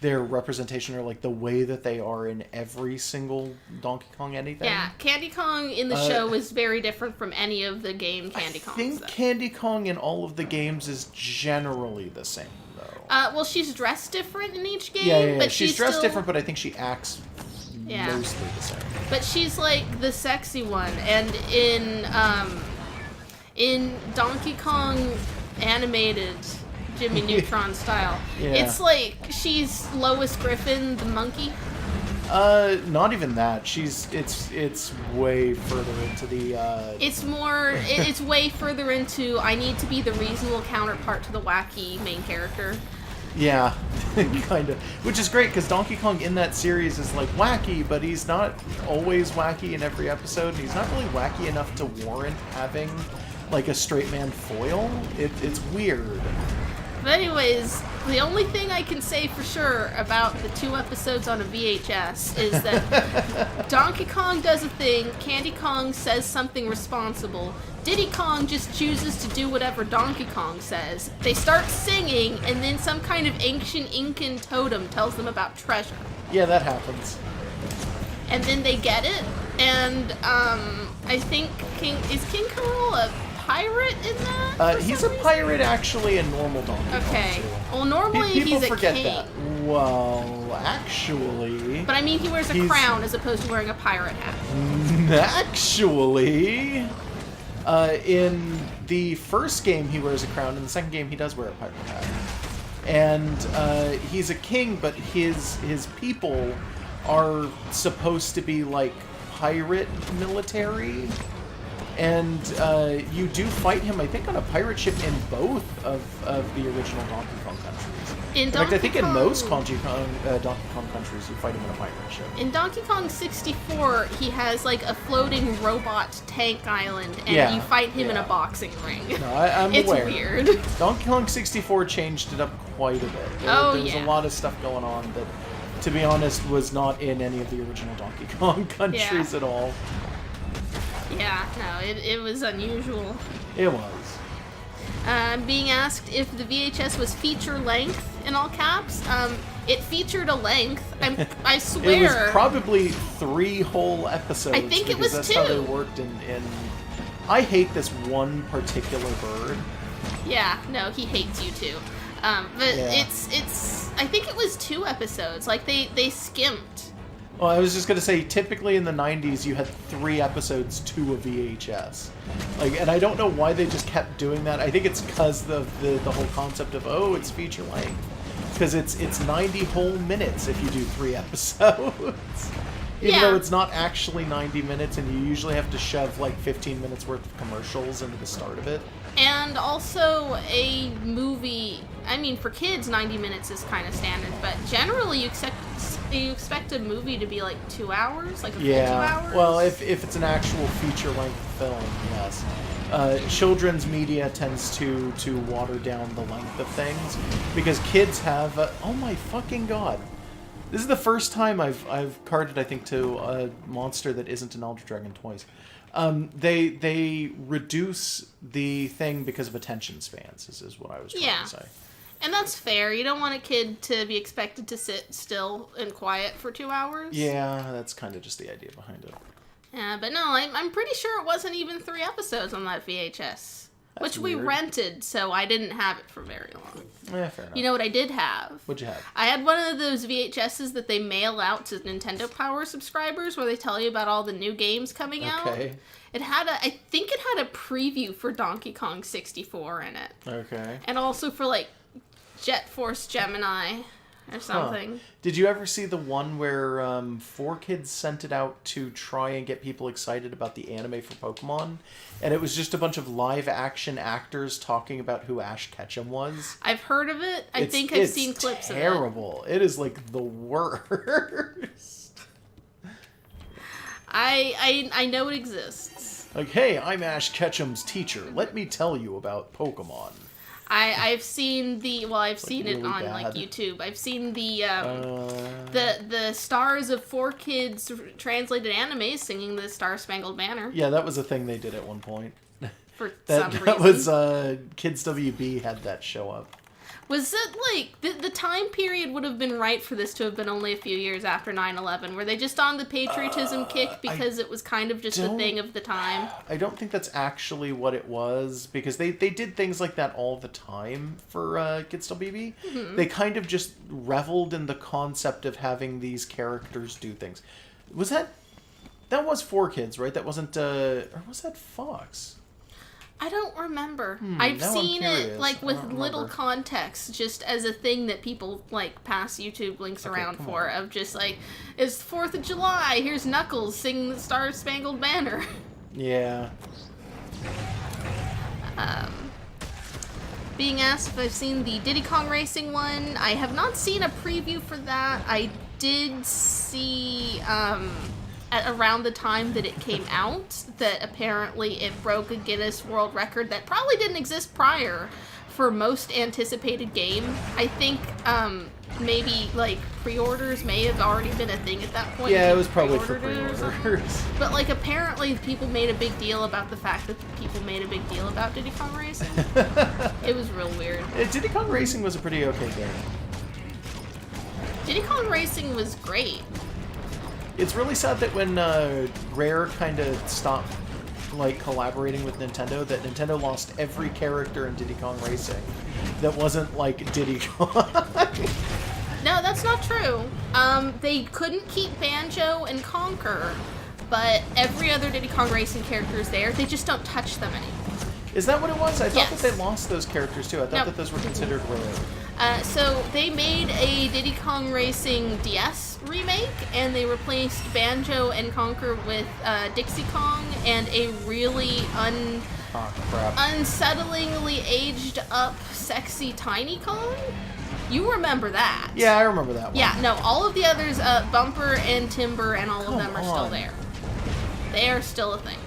representation, or like the way that they are in every single Donkey Kong anything. Yeah, Candy Kong in the show is very different from any of the game Candy Kongs. I think Candy Kong in all of the games is generally the same, though. Well, she's dressed different in each game. Yeah. But she's dressed different, but I think she acts yeah. mostly the same. But she's like the sexy one, and in Donkey Kong animated Jimmy Neutron style, it's like she's Lois Griffin, the monkey. Not even that. It's way further into the. It's way further into. I need to be the reasonable counterpart to the wacky main character. Yeah, kind of. Which is great, because Donkey Kong in that series is, like, wacky, but he's not always wacky in every episode, and he's not really wacky enough to warrant having, like, a straight man foil. It's weird. But anyways, the only thing I can say for sure about the 2 episodes on a VHS is that Donkey Kong does a thing, Candy Kong says something responsible, Diddy Kong just chooses to do whatever Donkey Kong says. They start singing, and then some kind of ancient Incan totem tells them about treasure. Yeah, that happens. And then they get it, and I think is King K. Rool a pirate in that? He's a pirate actually in normal Donkey Kong. Okay. Well, normally he's a forget king. That. Well, actually... But I mean, he wears a crown as opposed to wearing a pirate hat. Actually... in the first game, he wears a crown. In the second game, he does wear a pirate hat. And he's a king, but his people are supposed to be, like, pirate military. And you do fight him, I think, on a pirate ship in both of the original Donkey Kong countries. In fact, I think in most Donkey Kong countries, you fight him on a pirate ship. In Donkey Kong 64, he has, like, a floating robot tank island, and you fight him in a boxing ring. No, I'm aware. It's weird. Donkey Kong 64 changed it up quite a bit. There was a lot of stuff going on that, to be honest, was not in any of the original Donkey Kong countries at all. Yeah, no, it was unusual. It was. Being asked if the VHS was feature length, in all caps, it featured a length. I swear. It was probably 3 whole episodes. I think it was 2. That's how they worked in... I hate this one particular bird. Yeah, no, he hates you too. But it's... I think it was 2 episodes. Like, they skimped. Well, I was just going to say, typically in the 90s, you had 3 episodes to a VHS. Like, and I don't know why they just kept doing that. I think it's because of the whole concept of, oh, it's feature length. Because it's 90 whole minutes if you do 3 episodes. Even though it's not actually 90 minutes, and you usually have to shove, like, 15 minutes worth of commercials into the start of it. And also a movie, I mean, for kids, 90 minutes is kind of standard, but generally you expect a movie to be like 2 hours, like a full 2 hours? Well, if it's an actual feature-length film, yes. Children's media tends to water down the length of things, because kids have... oh my fucking god. This is the first time I've carded, I think, to a monster that isn't an Elder Dragon twice. They reduce the thing because of attention spans, is what I was trying to say. And that's fair. You don't want a kid to be expected to sit still and quiet for 2 hours. Yeah, that's kind of just the idea behind it. Yeah, but no, I'm pretty sure it wasn't even 3 episodes on that VHS. That's which we weird. rented, so I didn't have it for very long. Yeah, fair enough. You know what I did have? What'd you have? I had one of those VHSs that they mail out to Nintendo Power subscribers where they tell you about all the new games coming out. Okay. I think it had a preview for Donkey Kong 64 in it. Okay. And also for, like, Jet Force Gemini or something. Did you ever see the one where 4Kids sent it out to try and get people excited about the anime for Pokemon? And it was just a bunch of live-action actors talking about who Ash Ketchum was? I've heard of it. I think I've seen clips of it. It's terrible. It is, like, the worst. I know it exists. Like, hey, I'm Ash Ketchum's teacher. Let me tell you about Pokemon. I've seen I've seen really it on bad. like YouTube. I've seen the stars of 4Kids translated anime singing the Star Spangled Banner. Yeah, that was a thing they did at one point. For some reason. That was Kids WB had that show up. Was it like the time period would have been right for this to have been only a few years after 9/11? Were they just on the patriotism kick because it was kind of just the thing of the time? I don't think that's actually what it was, because they did things like that all the time for Kids WB. Mm-hmm. They kind of just reveled in the concept of having these characters do things. Was that was 4Kids, right? That wasn't or was that Fox? I don't remember. I've seen it like with little remember. context, just as a thing that people like pass YouTube links around for, of just like, it's 4th of July, here's Knuckles singing the Star Spangled Banner. Yeah. Being asked if I've seen the Diddy Kong Racing one, I have not seen a preview for that. I did see at around the time that it came out that apparently it broke a Guinness World Record that probably didn't exist prior for most anticipated game. I think maybe like pre-orders may have already been a thing at that point. Yeah, it was probably for Pre-ordered it or something. pre-orders. But like apparently people made a big deal about the fact that people made a big deal about Diddy Kong Racing. It was real weird. Diddy Kong Racing was a pretty okay game. Diddy Kong Racing was great. It's really sad that when Rare kind of stopped like collaborating with Nintendo, that Nintendo lost every character in Diddy Kong Racing that wasn't like Diddy Kong. No, that's not true. They couldn't keep Banjo and Conker, but every other Diddy Kong Racing character is there. They just don't touch them anymore. Is that what it was? I thought Yes. that they lost those characters too. I thought No. that those were considered Rare. So they made a Diddy Kong Racing DS remake, and they replaced Banjo and Conker with Dixie Kong and a really Oh, crap. unsettlingly aged up sexy Tiny Kong. You remember that? Yeah, I remember that one. Yeah, no, all of the others, Bumper and Timber and all of them are still on. there. They are still a thing.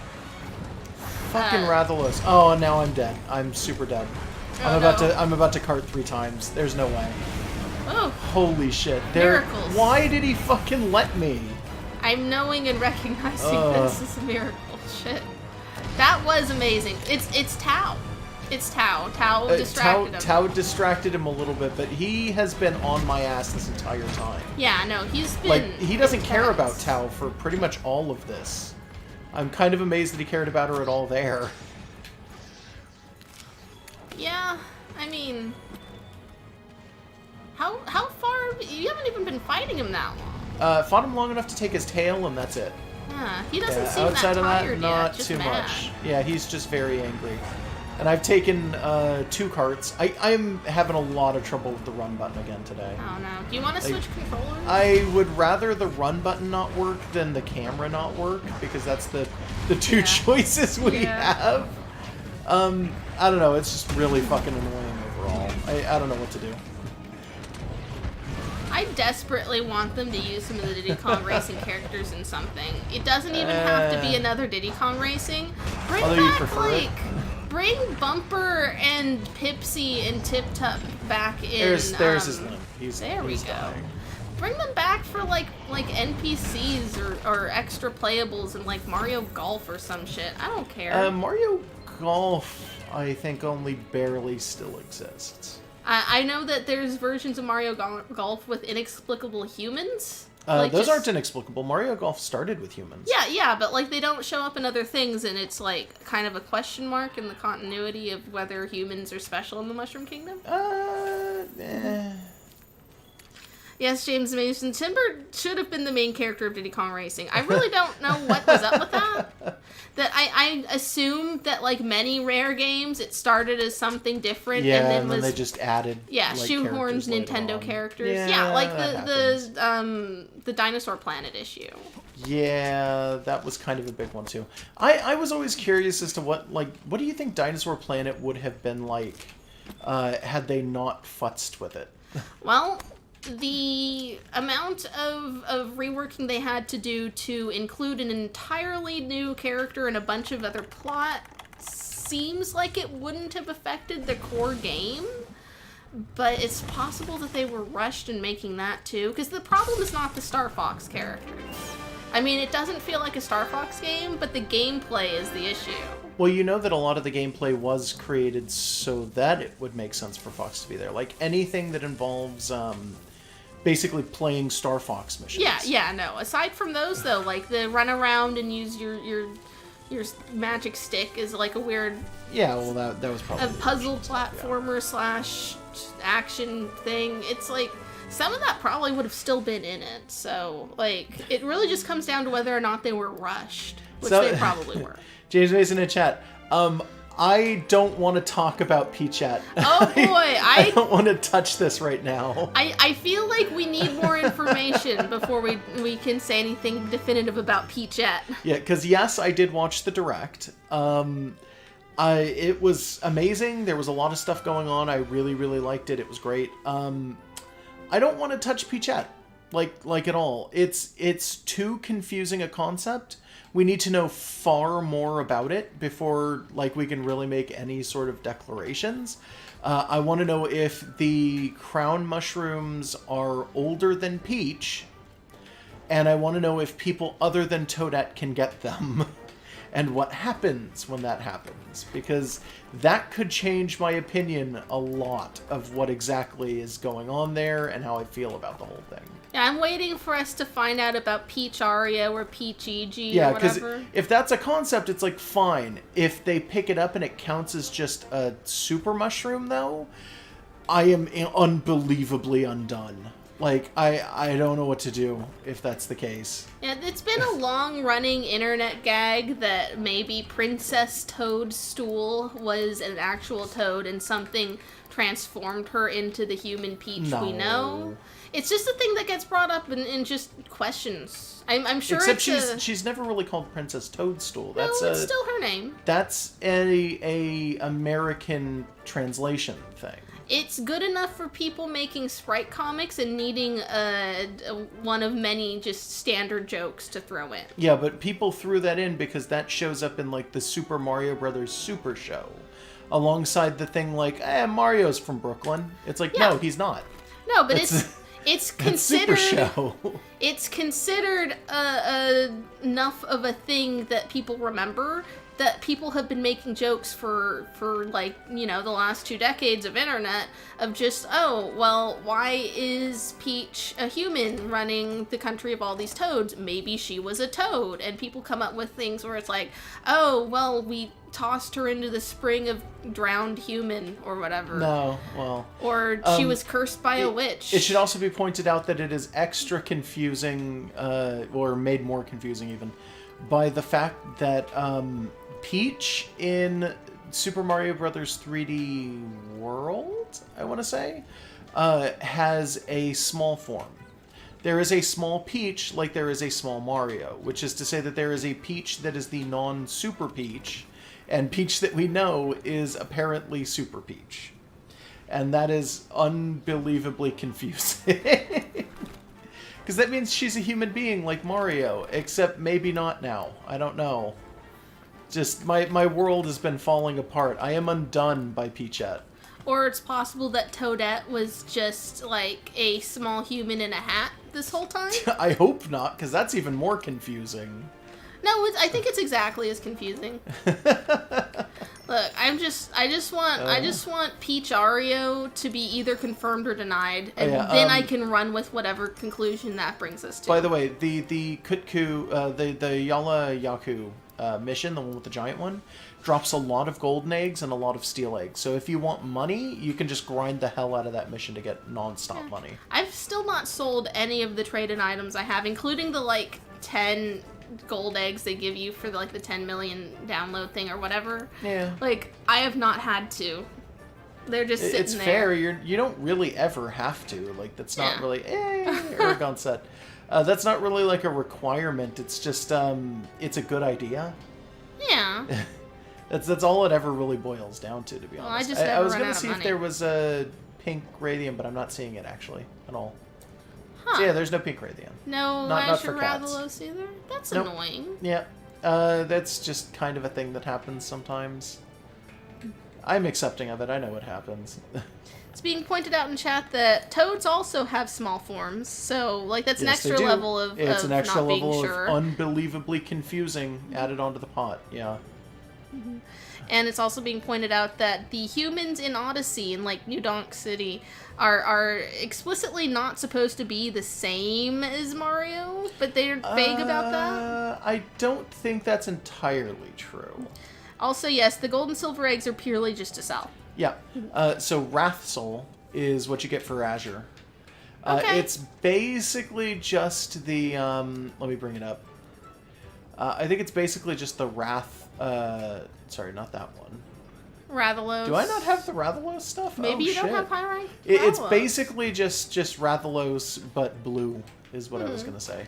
Fucking Rathalos. Oh, and now I'm dead. I'm super dead. I'm about to cart 3 times. There's no way. Oh, Holy shit. Miracles. Why did he fucking let me? I'm knowing and recognizing this is a miracle. Shit. That was amazing. It's Tao. It's Tao. Tao distracted him. Tao distracted him a little bit, but he has been on my ass this entire time. Yeah, no, he's been... Like, he doesn't care intense. about Tao for pretty much all of this. I'm kind of amazed that he cared about her at all there. Yeah, I mean... How far... You haven't even been fighting him that long. Fought him long enough to take his tail, and that's it. Yeah, he doesn't seem outside that of tired that, not yet, just too mad. much. Yeah, he's just very angry. And I've taken 2 carts. I'm having a lot of trouble with the run button again today. Oh no. Do you want to switch controllers? I would rather the run button not work than the camera not work, because that's the 2 choices we have. I don't know, it's just really fucking annoying overall. I don't know what to do. I desperately want them to use some of the Diddy Kong Racing characters in something. It doesn't even have to be another Diddy Kong Racing. Bring Although you back, prefer it. bring Bumper and Pipsy and Tip Tup back in. There's his limp. There we he's go. dying. bring them back for like NPCs or extra playables in like Mario Golf or some shit. I don't care. Mario Golf, I think, only barely still exists. I know that there's versions of Mario Golf with inexplicable humans. Those aren't inexplicable. Mario Golf started with humans. Yeah, but like they don't show up in other things, and it's like kind of a question mark in the continuity of whether humans are special in the Mushroom Kingdom. Yes, James Mason. Timber should have been the main character of Diddy Kong Racing. I really don't know what was up with that. That I assumed that, like many Rare games, it started as something different, and then they just added shoehorns Nintendo characters. Yeah, like the Dinosaur Planet issue. Yeah, that was kind of a big one too. I was always curious as to what do you think Dinosaur Planet would have been like had they not futzed with it? Well, the amount of reworking they had to do to include an entirely new character and a bunch of other plot seems like it wouldn't have affected the core game, but it's possible that they were rushed in making that too, because the problem is not the Star Fox characters. I mean, it doesn't feel like a Star Fox game, but the gameplay is the issue. Well, you know that a lot of the gameplay was created so that it would make sense for Fox to be there. Like anything that involves basically playing Star Fox missions. Yeah, no. Aside from those, though, like the run around and use your magic stick is like a weird... Yeah, well, that was probably... A puzzle platformer / action thing. It's like... Some of that probably would have still been in it. So, like, it really just comes down to whether or not they were rushed. Which they probably were. James Mason in chat. I don't want to talk about Peachette. Oh boy, I don't want to touch this right now. I feel like we need more information before we can say anything definitive about Peachette. Yeah, because yes, I did watch the Direct. It was amazing. There was a lot of stuff going on. I really, really liked it. It was great. I don't want to touch Peachette, like at all. It's too confusing a concept. We need to know far more about it before we can really make any sort of declarations. I want to know if the crown mushrooms are older than Peach, and I want to know if people other than Toadette can get them, and what happens when that happens, because that could change my opinion a lot of what exactly is going on there and how I feel about the whole thing. Yeah, I'm waiting for us to find out about Peach Aria or Peach EG or whatever. Yeah, because if that's a concept, it's fine. If they pick it up and it counts as just a super mushroom, though, I am unbelievably undone. I don't know what to do if that's the case. Yeah, it's been a long-running internet gag that maybe Princess Toadstool was an actual toad and something transformed her into the human Peach we know. It's just a thing that gets brought up in just questions. I'm sure she's never really called Princess Toadstool. It's still her name. That's a American translation thing. It's good enough for people making Sprite comics and needing one of many just standard jokes to throw in. Yeah, but people threw that in because that shows up in the Super Mario Brothers Super Show, alongside the thing Mario's from Brooklyn. It's no, he's not. No, but it's considered Super Show. It's considered enough of a thing that people remember, that people have been making jokes for the last 2 decades of internet of just, oh, well, why is Peach a human running the country of all these toads? Maybe she was a toad. And people come up with things where it's oh, well, we tossed her into the spring of drowned human or whatever. No, well. Or she was cursed by a witch. It should also be pointed out that it is extra confusing, or made more confusing even, by the fact that Peach in Super Mario Brothers 3D World, I want to say, has a small form. There is a small Peach like there is a small Mario, which is to say that there is a Peach that is the non-Super Peach, and Peach that we know is apparently Super Peach. And that is unbelievably confusing. Because that means she's a human being like Mario, except maybe not now. I don't know. Just, my world has been falling apart. I am undone by Peachette. Or it's possible that Toadette was just, like, a small human in a hat this whole time. I hope not, because that's even more confusing. No, I think it's exactly as confusing. Look, I just want Peach Ario to be either confirmed or denied, and then I can run with whatever conclusion that brings us to. By the way, the Kutku, the Yala-ya-ku mission, the one with the giant one, drops a lot of golden eggs and a lot of steel eggs. So if you want money, you can just grind the hell out of that mission to get non-stop money. I've still not sold any of the traded items I have, including the, like, 10 gold eggs they give you for, like, the 10 million download thing or whatever. Yeah. Like, I have not had to. They're just sitting there. It's fair. You don't really ever have to. Like, that's not really... Aragon set. That's not really, like, a requirement. It's just, it's a good idea. Yeah. That's all it ever really boils down to be honest. I just never was run gonna out of see money. if there was a pink radium, but I'm not seeing it actually at all. Huh. So yeah, there's no pink radium. No not Azure for cats. Rathalos either? That's Nope. annoying. Yeah, that's just kind of a thing that happens sometimes. I'm accepting of it. I know what happens. It's being pointed out in chat that toads also have small forms, so like that's Yes, an they extra do. level of It's of an extra not being level sure. of unbelievably confusing added onto the pot. Yeah. And it's also being pointed out that the humans in Odyssey, in like New Donk City, are explicitly not supposed to be the same as Mario, but they're vague about that. I don't think that's entirely true. Also, yes, the gold and silver eggs are purely just to sell. Yeah. So Wrath Soul is what you get for Azure. Okay. It's basically just the... let me bring it up. I think it's basically just the Wrath... sorry, not that one. Rathalos. Do I not have the Rathalos stuff? Maybe Oh, you don't shit. have high rank It's Rathalos. basically just Rathalos, but blue, is what I was going to say.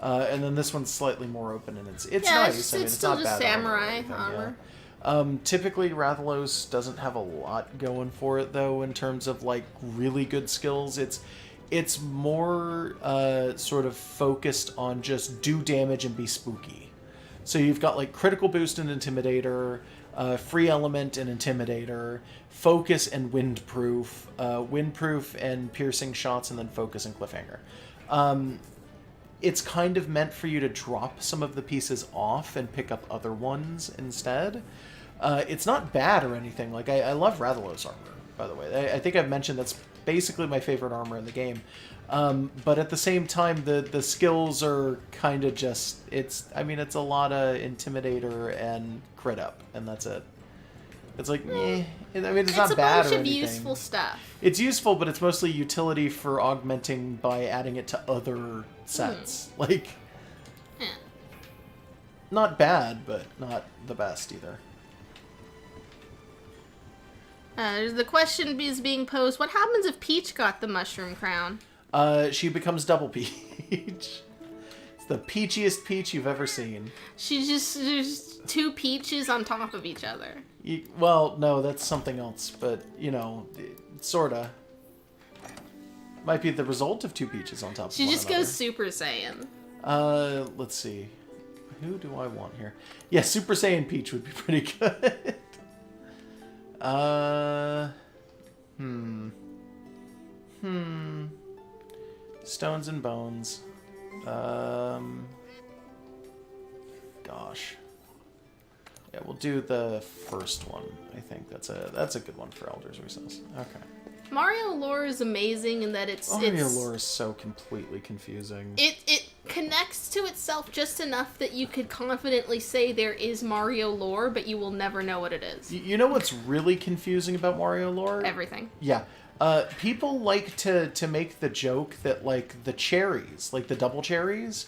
And then this one's slightly more open, and it's nice. It's It's still not just bad samurai anything, armor. yeah. Typically, Rathalos doesn't have a lot going for it, though, in terms of, like, really good skills. It's more sort of focused on just do damage and be spooky. So you've got, like, critical boost and Intimidator, free element and Intimidator, focus and windproof, windproof and piercing shots, and then focus and cliffhanger. It's kind of meant for you to drop some of the pieces off and pick up other ones instead. It's not bad or anything. Like, I love Rathalos armor, by the way. I think I've mentioned that's basically my favorite armor in the game. But at the same time, the skills are kind of just... It's a lot of Intimidator and crit up, and that's it. It's like, it's not bad or anything. It's a bunch of useful stuff. It's useful, but it's mostly utility for augmenting by adding it to other sets. Like, Yeah. not bad, but not the best either. The question is being posed, what happens if Peach got the mushroom crown? She becomes double Peach. It's the peachiest Peach you've ever seen. There's two peaches on top of each other. Well, no, that's something else, but, sorta. Might be the result of two Peaches on top of She one just another. goes Super Saiyan. Let's see. Who do I want here? Yeah, Super Saiyan Peach would be pretty good. Stones and Bones. Gosh. Yeah, we'll do the first one. I think that's a good one for Elder's Recess. Okay. Mario lore is amazing in that Mario lore is so completely confusing. It connects to itself just enough that you could confidently say there is Mario lore, but you will never know what it is. You know what's really confusing about Mario lore? Everything. Yeah. People like to make the joke that, like, the cherries, like the double cherries,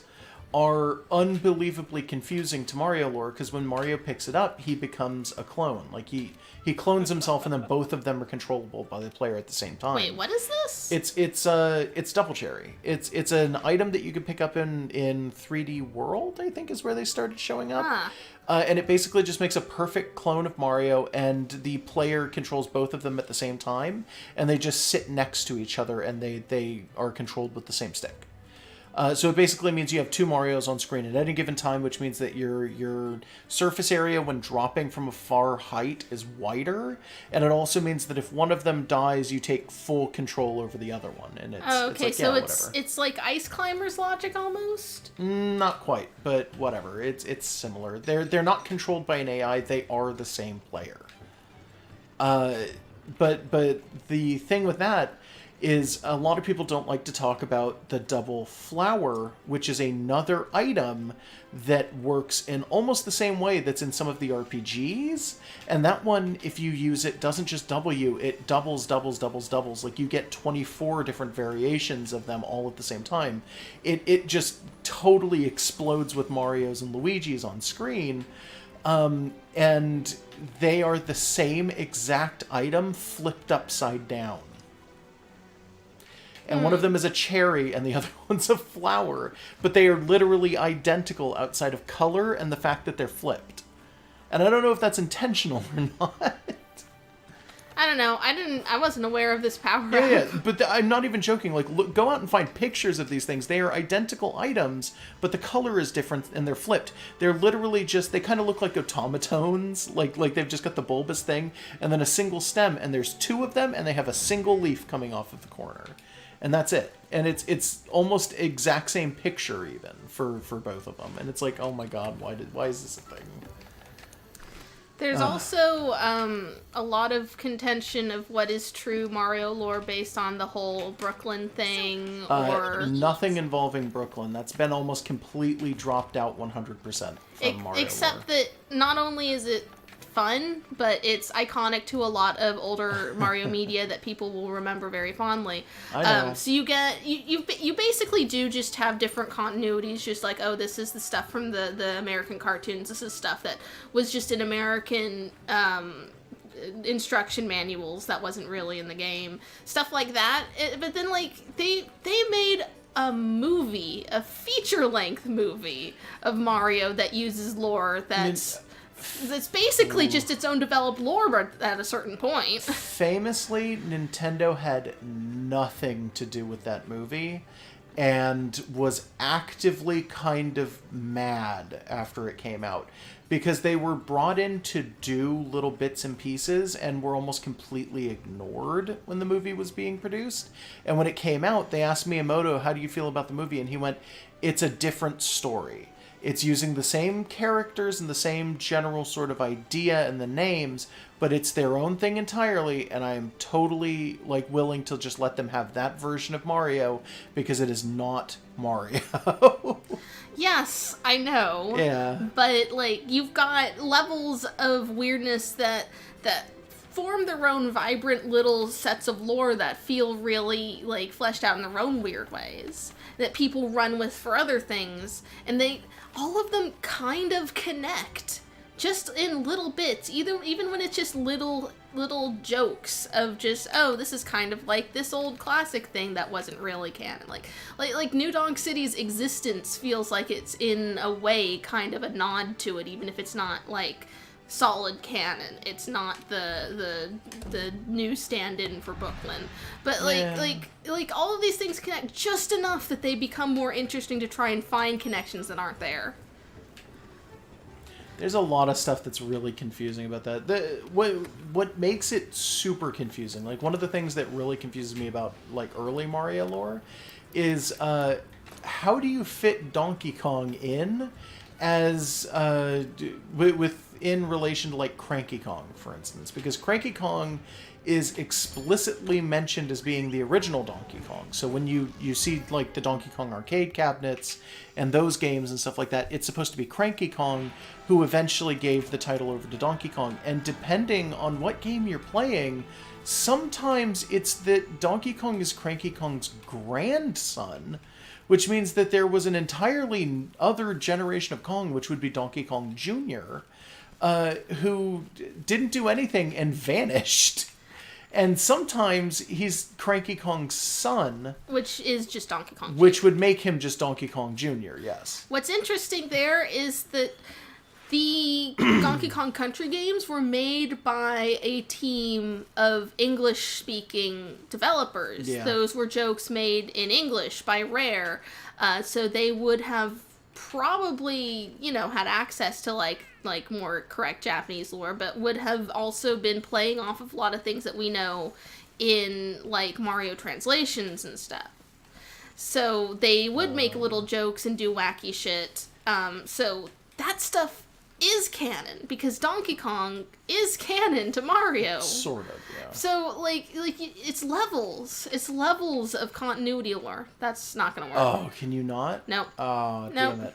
are unbelievably confusing to Mario lore, because when Mario picks it up, he becomes a clone. Like, he clones himself, and then both of them are controllable by the player at the same time. Wait, what is this? It's double cherry. It's an item that you can pick up in 3D World, I think is where they started showing up. Ah. And it basically just makes a perfect clone of Mario, and the player controls both of them at the same time, and they just sit next to each other, and they are controlled with the same stick. So it basically means you have two Marios on screen at any given time, which means that your surface area when dropping from a far height is wider, and it also means that if one of them dies, you take full control over the other one. And it's like, so yeah, it's like Ice Climbers logic almost. Not quite, but whatever. It's similar. They're not controlled by an AI. They are the same player. But the thing with that is a lot of people don't like to talk about the double flower, which is another item that works in almost the same way that's in some of the RPGs. And that one, if you use it, doesn't just double you, it doubles. Like you get 24 different variations of them all at the same time. It just totally explodes with Mario's and Luigi's on screen. And they are the same exact item flipped upside down. And one of them is a cherry and the other one's a flower. But they are literally identical outside of color and the fact that they're flipped. And I don't know if that's intentional or not. I don't know. I wasn't aware of this power. Yeah. But I'm not even joking. Like, look, go out and find pictures of these things. They are identical items, but the color is different and they're flipped. They're literally just, they kind of look like automatones. Like they've just got the bulbous thing and then a single stem. And there's two of them and they have a single leaf coming off of the corner. And that's it. And it's almost exact same picture even for both of them. And it's like, oh my god, why is this a thing? There's also a lot of contention of what is true Mario lore based on the whole Brooklyn thing, or nothing involving Brooklyn. That's been almost completely dropped out 100% from Mario except lore. that not only is it fun, but it's iconic to a lot of older Mario media that people will remember very fondly. I know. So you get you basically do just have different continuities, just like, oh, this is the stuff from the American cartoons. This is stuff that was just in American instruction manuals that wasn't really in the game. Stuff like that. But then like they made a movie, a feature-length movie of Mario that uses lore that's basically just its own developed lore, but at a certain point. Famously, Nintendo had nothing to do with that movie and was actively kind of mad after it came out because they were brought in to do little bits and pieces and were almost completely ignored when the movie was being produced. And when it came out, they asked Miyamoto, how do you feel about the movie? And he went, it's a different story. It's using the same characters and the same general sort of idea and the names, but it's their own thing entirely, and I am totally like willing to just let them have that version of Mario because it is not Mario. Yes, I know. Yeah. But like you've got levels of weirdness that form their own vibrant little sets of lore that feel really like fleshed out in their own weird ways that people run with for other things, and all of them kind of connect, just in little bits, even when it's just little jokes of just, oh, this is kind of like this old classic thing that wasn't really canon. Like New Donk City's existence feels like it's in a way kind of a nod to it, even if it's not like solid canon. It's not the new stand-in for Brooklyn, but like all of these things connect just enough that they become more interesting to try and find connections that aren't there. There's a lot of stuff that's really confusing about that. What makes it super confusing, like one of the things that really confuses me about like early Mario lore is how do you fit Donkey Kong in as in relation to like Cranky Kong, for instance, because Cranky Kong is explicitly mentioned as being the original Donkey Kong. So when you see like the Donkey Kong arcade cabinets and those games and stuff like that, it's supposed to be Cranky Kong who eventually gave the title over to Donkey Kong. And depending on what game you're playing, sometimes it's that Donkey Kong is Cranky Kong's grandson, which means that there was an entirely other generation of Kong, which would be Donkey Kong Jr., who didn't do anything and vanished. And sometimes he's Cranky Kong's son. Which is just Donkey Kong Jr. Which would make him just Donkey Kong Jr., yes. What's interesting there is that The Donkey Kong Country games were made by a team of English-speaking developers. Yeah. Those were jokes made in English by Rare, so they would have probably, had access to like more correct Japanese lore, but would have also been playing off of a lot of things that we know in like Mario translations and stuff. So they would make little jokes and do wacky shit. So that stuff is canon because Donkey Kong is canon to Mario. Sort of, yeah. So like it's levels. It's levels of continuity lore. That's not gonna work. Oh, can you not? Nope. Oh, Nope. damn it.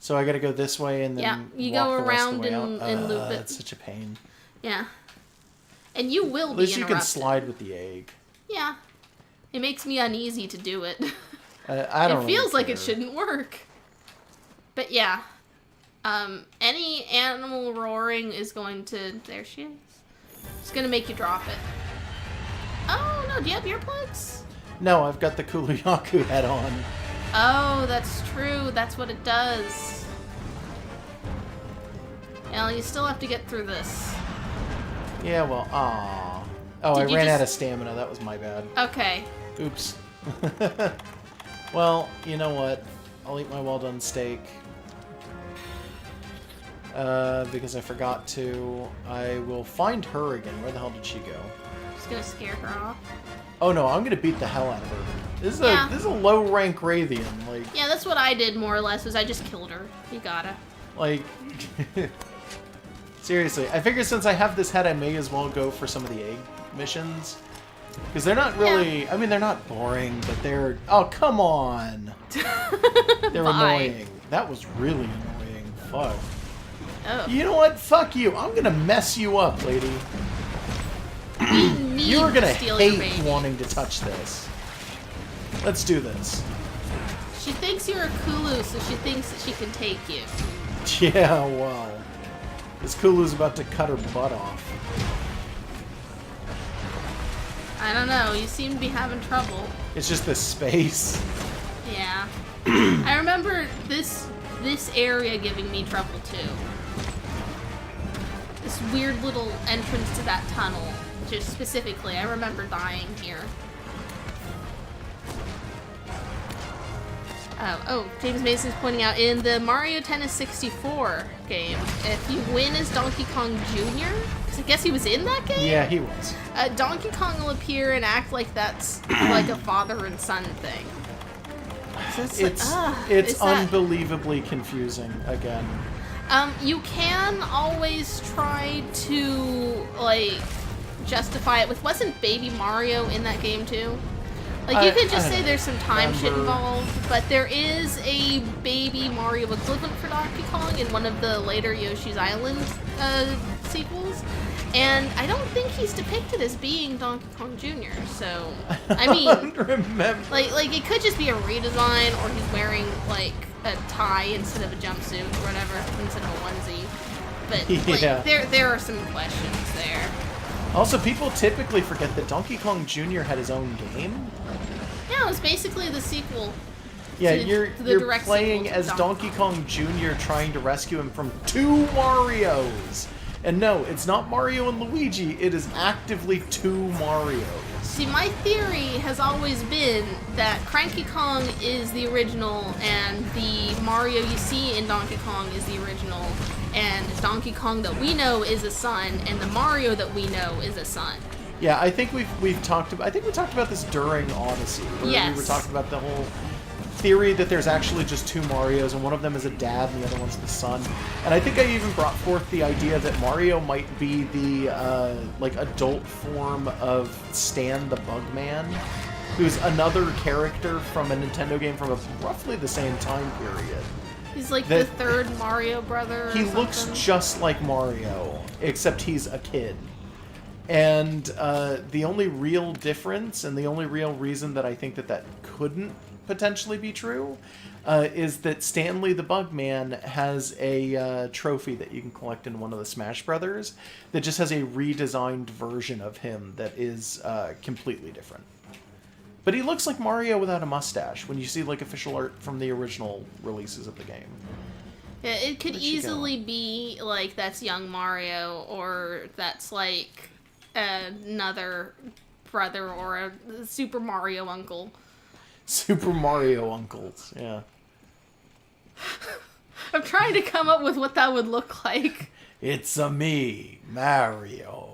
So I gotta go this way and then you walk go the rest around of the way out? and loop it. It's such a pain. Yeah. And you will At be least you interrupted. can slide with the egg. Yeah. It makes me uneasy to do it. I don't It feels really like it care. shouldn't work. But yeah. Any animal roaring is going to... There she is. It's going to make you drop it. Oh, no. Do you have earplugs? No, I've got the kulu-ya-ku head on. Oh, that's true. That's what it does. Well, you still have to get through this. Yeah, well, ah. Oh, Did I you ran just- out of stamina. That was my bad. Okay. Oops. Well, you know what? I'll eat my well-done steak. Because I forgot to. I will find her again. Where the hell did she go? Just going to scare her off. Oh no, I'm gonna beat the hell out of her. This is Yeah. this is a low rank Rathian. Yeah, that's what I did more or less, was I just killed her. You gotta. Like seriously, I figure since I have this head, I may as well go for some of the egg missions. Because they're not really, I mean, they're not boring, but they're, oh, come on. They're Bye. annoying. That was really annoying. Fuck. Oh. You know what? Fuck you. I'm gonna mess you up, lady. We need You're to gonna steal your hate baby. wanting to touch this. Let's do this. She thinks you're a Kulu, so she thinks that she can take you. Yeah, well. This Kulu's about to cut her butt off. I don't know, you seem to be having trouble. It's just this space. Yeah. I remember this area giving me trouble too. This weird little entrance to that tunnel. Just specifically, I remember dying here. Oh, James Mason's pointing out, in the Mario Tennis 64 game, if you win as Donkey Kong Jr., because I guess he was in that game? Yeah, he was. Donkey Kong will appear and act like that's like a father and son thing. So It's is that- unbelievably confusing again. You can always try to, like, justify it with, wasn't Baby Mario in that game too? Like, you could just say there's some time shit involved, but there is a Baby Mario equivalent for Donkey Kong in one of the later Yoshi's Island sequels, and I don't think he's depicted as being Donkey Kong Jr., so, I mean, don't remember. like it could just be a redesign, or he's wearing, like, a tie instead of a jumpsuit, or whatever, instead of a onesie, but, like, Yeah. there are some questions there. Also, people typically forget that Donkey Kong Jr. had his own game. Yeah, it was basically the sequel. Yeah, to you're the direct playing sequel to as Donkey Kong Jr. trying to rescue him from two Marios. And no, it's not Mario and Luigi, it is actively two Marios. See, my theory has always been that Cranky Kong is the original, and the Mario you see in Donkey Kong is the original, and Donkey Kong that we know is a son, and the Mario that we know is a son. Yeah, I think we talked about this during Odyssey, where Yes. we were talking about the whole theory that there's actually just two Marios, and one of them is a dad and the other one's the son. And I think I even brought forth the idea that Mario might be the like adult form of Stan the Bugman, who's another character from a Nintendo game from roughly the same time period. He's like the third Mario brother. He or looks something. just like Mario, except he's a kid. And the only real difference, and the only real reason that I think that couldn't potentially be true, is that Stanley the Bugman has a trophy that you can collect in one of the Smash Brothers that just has a redesigned version of him that is completely different. But he looks like Mario without a mustache when you see like official art from the original releases of the game. It could Where'd she go? easily be like that's young Mario, or that's like another brother or a Super Mario uncle. Super Mario uncles, yeah. I'm trying to come up with what that would look like. It's a me, Mario.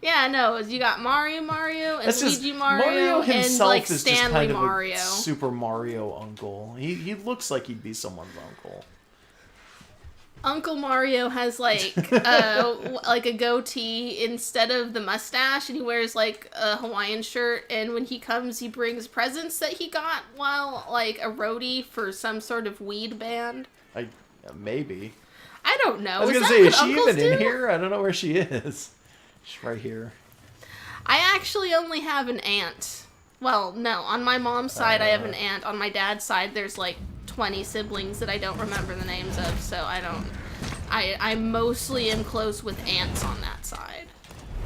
Yeah, no, you got Mario and That's Luigi just, Mario and himself like is Stanley just kind Mario. of a Super Mario uncle. He looks like he'd be someone's uncle. Uncle Mario has like like a goatee instead of the mustache, and he wears like a Hawaiian shirt, and when he comes he brings presents that he got while like a roadie for some sort of weed band. Maybe. I don't know. I was Is gonna that say, what is she uncles even in do? here? I don't know where she is. She's right here. I actually only have an aunt. Well, no, on my mom's side I have an aunt. On my dad's side there's like 20 siblings that I don't remember the names of, so I mostly am close with aunts on that side.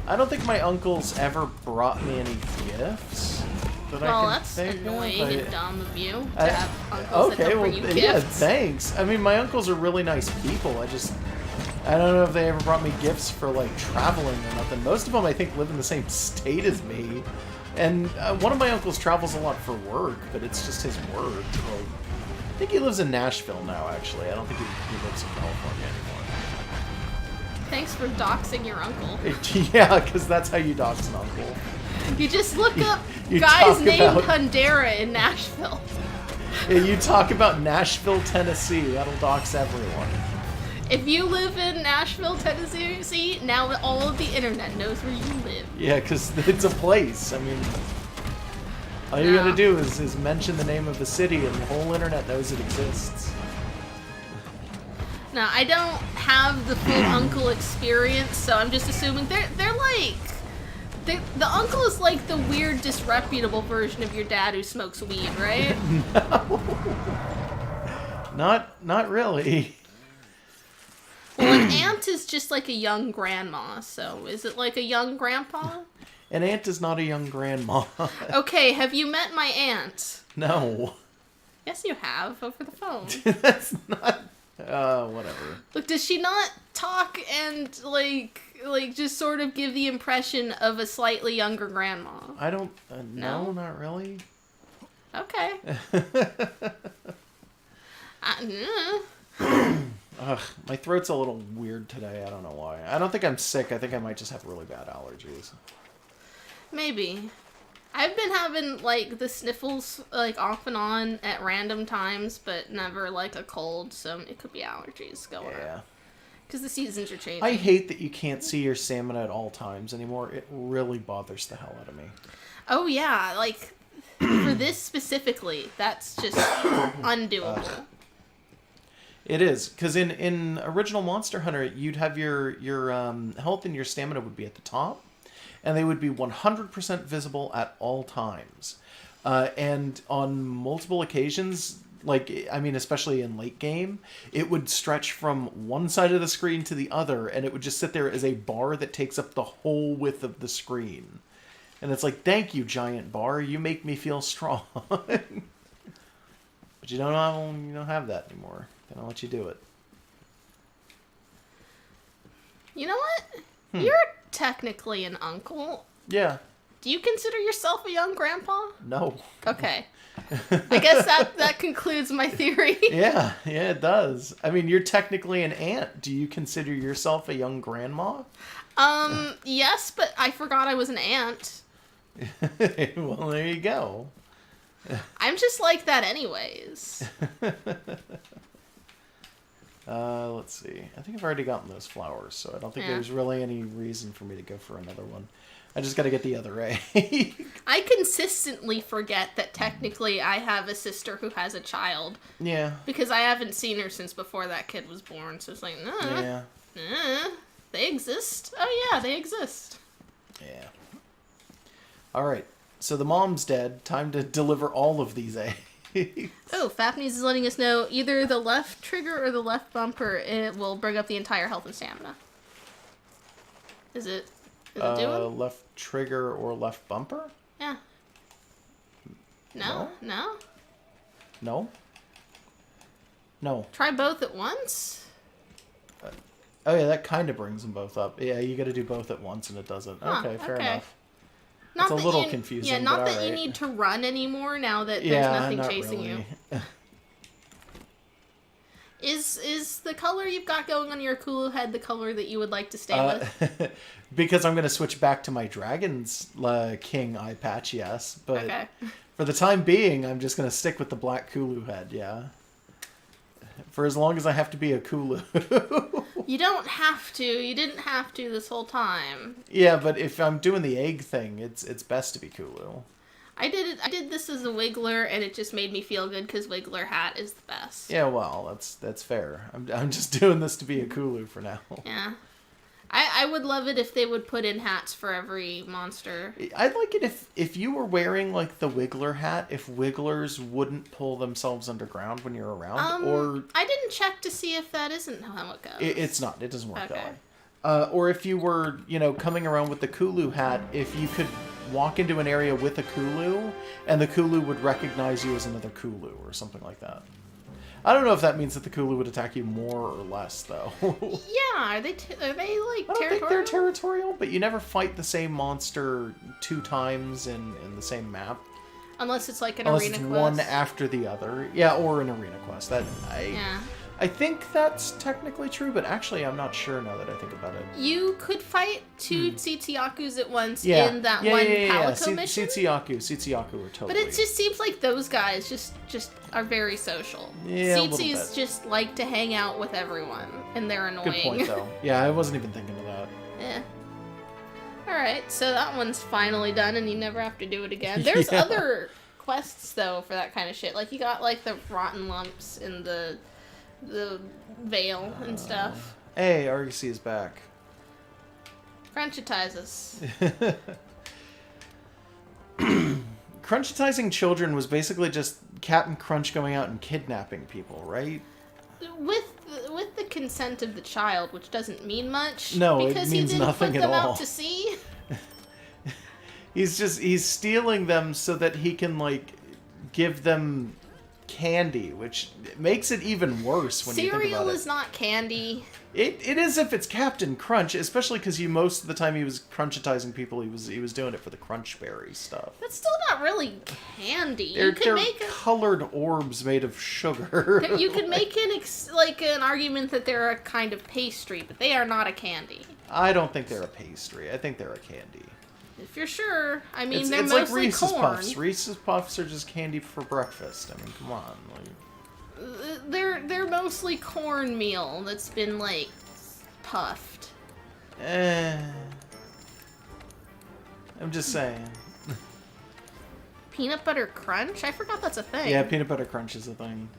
I don't think my uncles ever brought me any gifts. Well, that's annoying and dumb of you to have uncles that don't bring you gifts. Yeah, thanks. I mean, my uncles are really nice people. I don't know if they ever brought me gifts for, like, traveling or nothing. Most of them, I think, live in the same state as me. And one of my uncles travels a lot for work, but it's just his work. Like, I think he lives in Nashville now, actually. I don't think he lives in California anymore. Thanks for doxing your uncle. Yeah, because that's how you dox an uncle. You just look up you guys named about... Hundera in Nashville. Yeah, you talk about Nashville, Tennessee. That'll dox everyone. If you live in Nashville, Tennessee, now all of the internet knows where you live. Yeah, because it's a place. I mean, all you gotta do is mention the name of the city and the whole internet knows it exists. No, I don't have the full uncle experience, so I'm just assuming they're like... The uncle is like the weird, disreputable version of your dad who smokes weed, right? No. Not really. Well, an aunt is just like a young grandma, so is it like a young grandpa? An aunt is not a young grandma. Okay, have you met my aunt? No. Yes, you have, over the phone. That's not... whatever. Look, does she not talk and, like just sort of give the impression of a slightly younger grandma? I don't... no, not really. Okay. Ugh, my throat's a little weird today. I don't know why. I don't think I'm sick. I think I might just have really bad allergies. Maybe. I've been having, like, the sniffles, like, off and on at random times, but never, like, a cold, so it could be allergies going on. Because the seasons are changing. I hate that you can't see your stamina at all times anymore. It really bothers the hell out of me. Oh, yeah. Like, for this specifically, that's just undoable. It is. Because in original Monster Hunter, you'd have your health and your stamina would be at the top. And they would be 100% visible at all times. And on multiple occasions, like, I mean, especially in late game, it would stretch from one side of the screen to the other, and it would just sit there as a bar that takes up the whole width of the screen. And it's like, thank you, giant bar, you make me feel strong. But you don't have that anymore. They don't let you do it. You know what? You're technically an uncle. Yeah. Do you consider yourself a young grandpa? No. Okay. I guess that concludes my theory. Yeah, it does. I mean, you're technically an aunt. Do you consider yourself a young grandma? Yes, but I forgot I was an aunt. Well, there you go. I'm just like that anyways. Let's see. I think I've already gotten those flowers, so I don't think there's really any reason for me to go for another one. I just gotta get the other egg. I consistently forget that technically I have a sister who has a child. Yeah. Because I haven't seen her since before that kid was born, so it's like, they exist. Oh yeah, they exist. Yeah. Alright, so the mom's dead. Time to deliver all of these eggs. Oh, Fapnes is letting us know either the left trigger or the left bumper, it will bring up the entire health and stamina. Is it doing? Left trigger or left bumper? Yeah. No? No? No. Try both at once? Oh yeah, that kind of brings them both up. Yeah, you got to do both at once, and it doesn't. Huh, okay, fair enough. Not It's a that little you, confusing. Yeah, not but that you alright. need to run anymore now that there's Yeah, nothing not chasing really. you. Is the color you've got going on your Kulu head the color that you would like to stay with? Because I'm going to switch back to my Dragon's King eye patch, yes. But Okay. for the time being, I'm just going to stick with the black Kulu head, yeah. For as long as I have to be a Kulu. You don't have to. You didn't have to this whole time. Yeah, but if I'm doing the egg thing, it's best to be Kulu. I did this as a Wiggler, and it just made me feel good because Wiggler hat is the best. Yeah, well, that's fair. I'm just doing this to be a Kulu for now. Yeah. I would love it if they would put in hats for every monster. I'd like it if you were wearing, like, the Wiggler hat, if Wigglers wouldn't pull themselves underground when you're around, or... I didn't check to see if that isn't how it goes. It's not. It doesn't work Okay. that way. Or if you were, coming around with the Kulu hat, if you could walk into an area with a Kulu, and the Kulu would recognize you as another Kulu, or something like that. I don't know if that means that the Kulu would attack you more or less, though. Yeah, are they like I don't territorial? think they're territorial, but you never fight the same monster 2 times in the same map. Unless it's like an Unless arena it's quest. one after the other. Yeah, or an arena quest. Yeah. I think that's technically true, but actually I'm not sure now that I think about it. You could fight 2 Tsitsiyakus at once Yeah. in that one Palico Yeah. mission. Tsitsiyaku are totally... But it just seems like those guys just are very social. Yeah, a little Tsitsis bit. just like to hang out with everyone, and they're annoying. Good point, though. Yeah, I wasn't even thinking of that. Yeah. Alright, so that one's finally done, and you never have to do it again. There's Yeah. other quests, though, for that kind of shit. Like, you got, like, the rotten lumps in the veil and stuff. Hey, REC is back. Crunchitizes. Crunchitizing children was basically just Captain Crunch going out and kidnapping people, right? With the consent of the child, which doesn't mean much. No, it because means he didn't nothing put at them all. out to sea. He's stealing them so that he can, like, give them candy, which makes it even worse when you think about it. Cereal is not candy. It is if it's Captain Crunch, especially because most of the time he was crunchitizing people, he was doing it for the crunch berry stuff. That's still not really candy. They're colored orbs made of sugar. You could make an argument that they're a kind of pastry, but they are not a candy. I don't think they're a pastry. I think they're a candy. If you're sure. I mean, they're it's mostly like Reese's corn. Puffs. Reese's Puffs are just candy for breakfast. I mean, come on. Like... They're mostly cornmeal that's been, like, puffed. I'm just saying. Peanut butter crunch? I forgot that's a thing. Yeah, peanut butter crunch is a thing.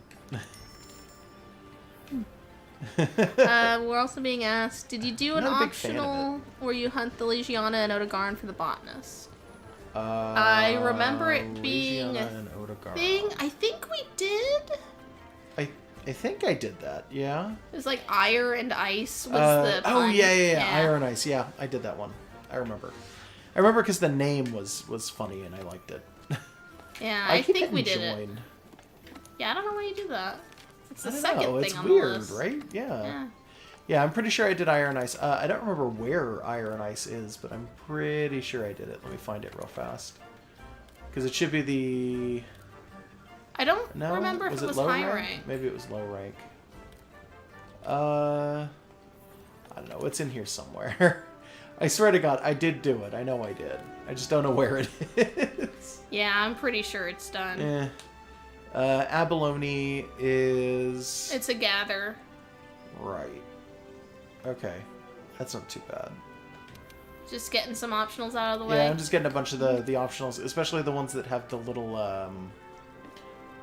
We're also being asked, did you do an Not a big fan of optional where you hunt the Legiana and Odogarn for the botanist? I remember it being Legiana a and Odogar. thing. I think we did. I think I did that, yeah. It was like Ire and Ice was the Oh, pun. yeah. Iron Ice, yeah. I did that one. I remember. I remember because the name was funny and I liked it. Yeah, I I keep think we hitting did it. join. Yeah, I don't know why you do that. It's the I don't second know. thing It's on weird, the list. right? Yeah. Yeah. Yeah, I'm pretty sure I did Iron Ice. I don't remember where Iron Ice is, but I'm pretty sure I did it. Let me find it real fast. Because it should be the... I don't No? remember if it was low high rank. Maybe it was low rank. I don't know. It's in here somewhere. I swear to God, I did do it. I know I did. I just don't know where it is. Yeah, I'm pretty sure it's done. Eh. Abalone is... It's a gather. Right. Okay. That's not too bad. Just getting some optionals out of the way. Yeah, I'm just getting a bunch of the optionals, especially the ones that have the little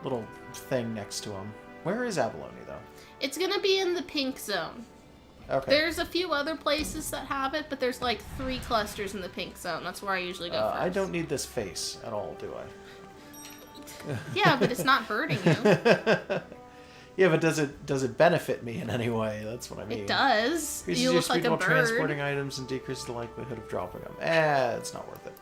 little thing next to them. Where is Abalone, though? It's gonna be in the pink zone. Okay. There's a few other places that have it, but there's like 3 clusters in the pink zone. That's where I usually go first. I don't need this face at all, do I? Yeah, but it's not hurting you. Yeah, but does it benefit me in any way? That's what I mean. It does. Increases You your look like speed a while bird. transporting items and decreases the likelihood of dropping them. It's not worth it.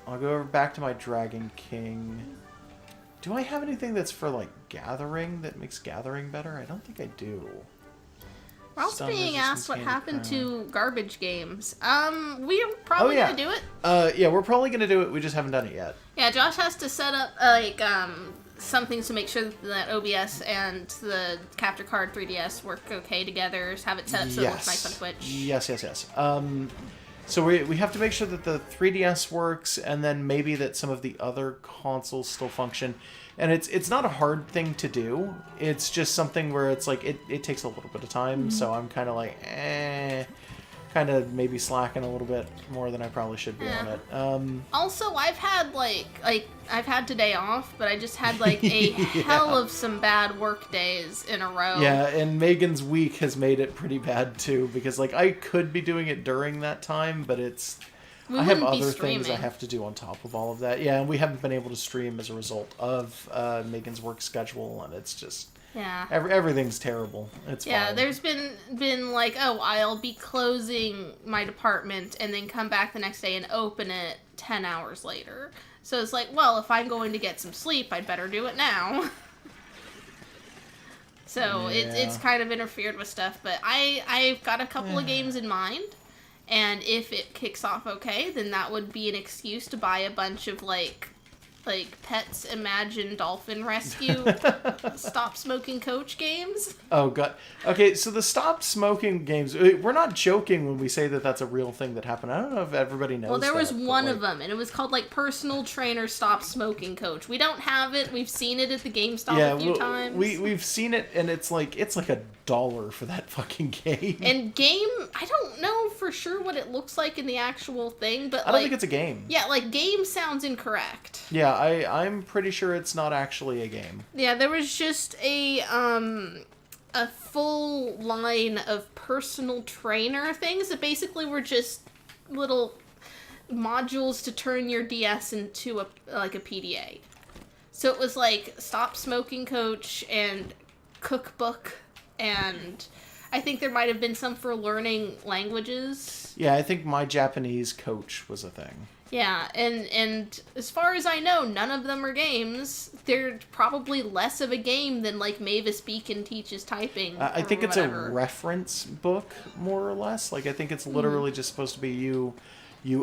I'll go over back to my Dragon King. Do I have anything that's for, like, gathering that makes gathering better? I don't think I do. We're also Stun being resistance asked what candy happened crown. to garbage games. We're probably gonna do it. Yeah, we're probably gonna do it. We just haven't done it yet. Yeah, Josh has to set up, some things to make sure that OBS and the capture card 3DS work okay together. Have it set up so it looks nice on Twitch. Yes. So we have to make sure that the 3DS works, and then maybe that some of the other consoles still function. And it's not a hard thing to do. It's just something where it's like it takes a little bit of time. So I'm kind of like, kind of maybe slacking a little bit more than I probably should be on it. Also, I've had I've had today off, but I just had like a hell of some bad work days in a row. Yeah, and Megan's week has made it pretty bad too, because like I could be doing it during that time, but I have other things I have to do on top of all of that. Yeah, and we haven't been able to stream as a result of Megan's work schedule, and it's just everything's terrible. It's fine. There's been like, oh, I'll be closing my department and then come back the next day and open it 10 hours later. So it's like, well, if I'm going to get some sleep, I'd better do it now. So it's kind of interfered with stuff, but I've got a couple of games in mind. And if it kicks off okay, then that would be an excuse to buy a bunch of, like Pets Imagine Dolphin Rescue Stop Smoking Coach games. Oh, God. Okay, so the Stop Smoking games, we're not joking when we say that that's a real thing that happened. I don't know if everybody knows. Well, there was one of them, and it was called, like, Personal Trainer Stop Smoking Coach. We don't have it. We've seen it at the GameStop a few times. We've seen it, and it's like $1 for that fucking game. And I don't know for sure what it looks like in the actual thing, but I don't think it's a game. Yeah, like, game sounds incorrect. Yeah, I'm pretty sure it's not actually a game. Yeah, there was just a full line of personal trainer things that basically were just little modules to turn your DS into a PDA. So it was like Stop Smoking Coach and Cookbook, and I think there might have been some for learning languages. Yeah, I think My Japanese Coach was a thing. Yeah, and as far as I know, none of them are games. They're probably less of a game than, like, Mavis Beacon teaches typing. I think it's a reference book, more or less. Like, I think it's literally just supposed to be you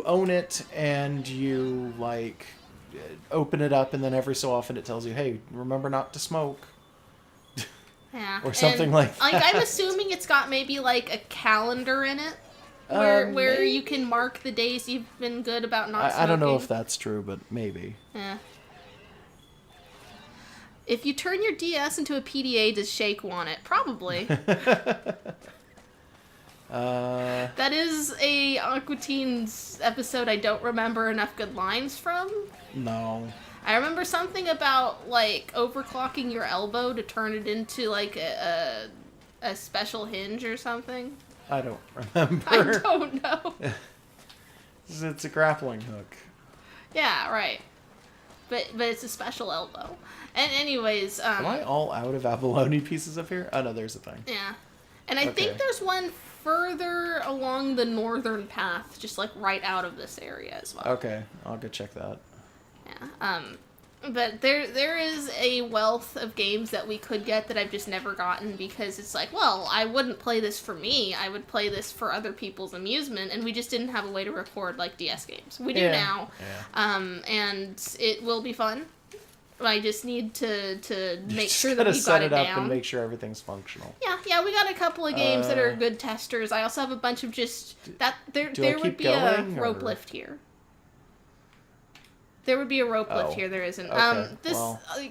own it, and you, like, open it up, and then every so often it tells you, hey, remember not to smoke. Yeah. Or something like that. I'm assuming it's got maybe, like, a calendar in it. Where you can mark the days you've been good about not smoking. I don't know if that's true, but maybe. Yeah. If you turn your DS into a PDA, does Shake want it? Probably. That is a Aqua Teens episode I don't remember enough good lines from. No. I remember something about, like, overclocking your elbow to turn it into, like, a special hinge or something. I don't remember. I don't know. It's a grappling hook. Yeah, right. But it's a special elbow. And anyways, Am I all out of abalone pieces up here? Oh no, there's a thing. Yeah. And I think there's one further along the northern path, just like right out of this area as well. Okay, I'll go check that. Yeah. But there is a wealth of games that we could get that I've just never gotten because it's like, well, I wouldn't play this for me. I would play this for other people's amusement, and we just didn't have a way to record, like, DS games. We do now. Yeah. And it will be fun. I just need to make sure that we got it down. Set it up and make sure everything's functional. Yeah, we got a couple of games that are good testers. I also have a bunch of just that there would be a rope lift here. There would be a rope lift here. There isn't. Okay,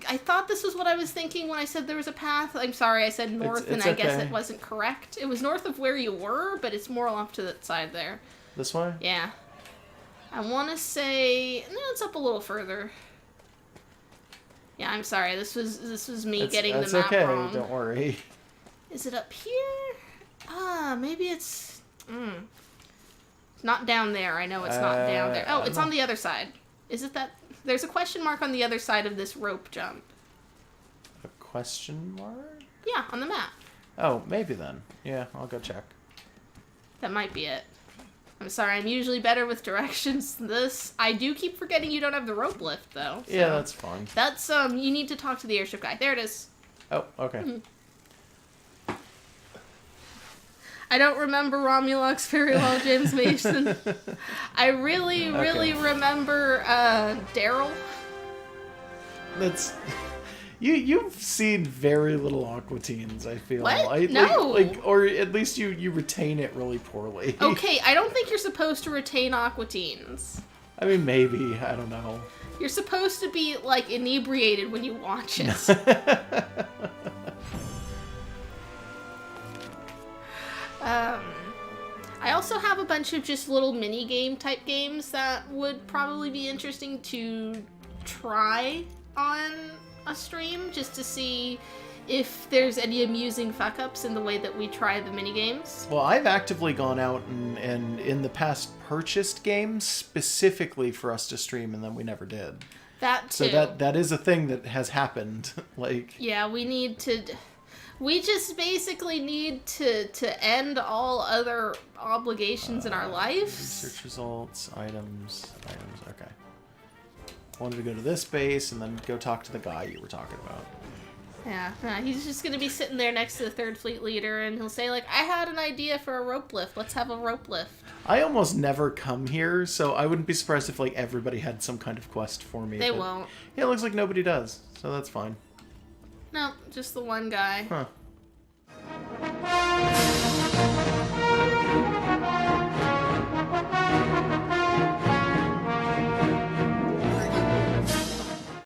I thought this was what I was thinking when I said there was a path. I'm sorry, I said north, and I guess it wasn't correct. It was north of where you were, but it's more off to that side there. This way? Yeah. I want to say no. It's up a little further. Yeah, I'm sorry. This was me getting the map wrong. Don't worry. Is it up here? Maybe it's. It's not down there. I know it's not down there. Oh, it's on the other side. Is it that? There's a question mark on the other side of this rope jump. A question mark? Yeah, on the map. Oh, maybe then. Yeah, I'll go check. That might be it. I'm sorry, I'm usually better with directions than this. I do keep forgetting you don't have the rope lift, though. So. Yeah, that's fine. That's, you need to talk to the airship guy. There it is. Oh, okay. I don't remember Romulux very well, James Mason. I really remember, Daryl. That's... You've seen very little Aqua Teens, I feel. What? No. Or at least you retain it really poorly. Okay, I don't think you're supposed to retain Aqua Teens. I mean, maybe. I don't know. You're supposed to be, like, inebriated when you watch it. I also have a bunch of just little mini-game type games that would probably be interesting to try on a stream, just to see if there's any amusing fuck-ups in the way that we try the mini-games. Well, I've actively gone out and in the past purchased games specifically for us to stream, and then we never did. That too. So that is a thing that has happened. Like, yeah, we just basically need to end all other obligations in our lives. Search results, items, okay. Wanted to go to this base and then go talk to the guy you were talking about. Yeah, he's just going to be sitting there next to the 3rd Fleet Leader, and he'll say, like, I had an idea for a rope lift. Let's have a rope lift. I almost never come here, so I wouldn't be surprised if, like, everybody had some kind of quest for me. They won't. Yeah, it looks like nobody does, so that's fine. No, just the one guy. Huh.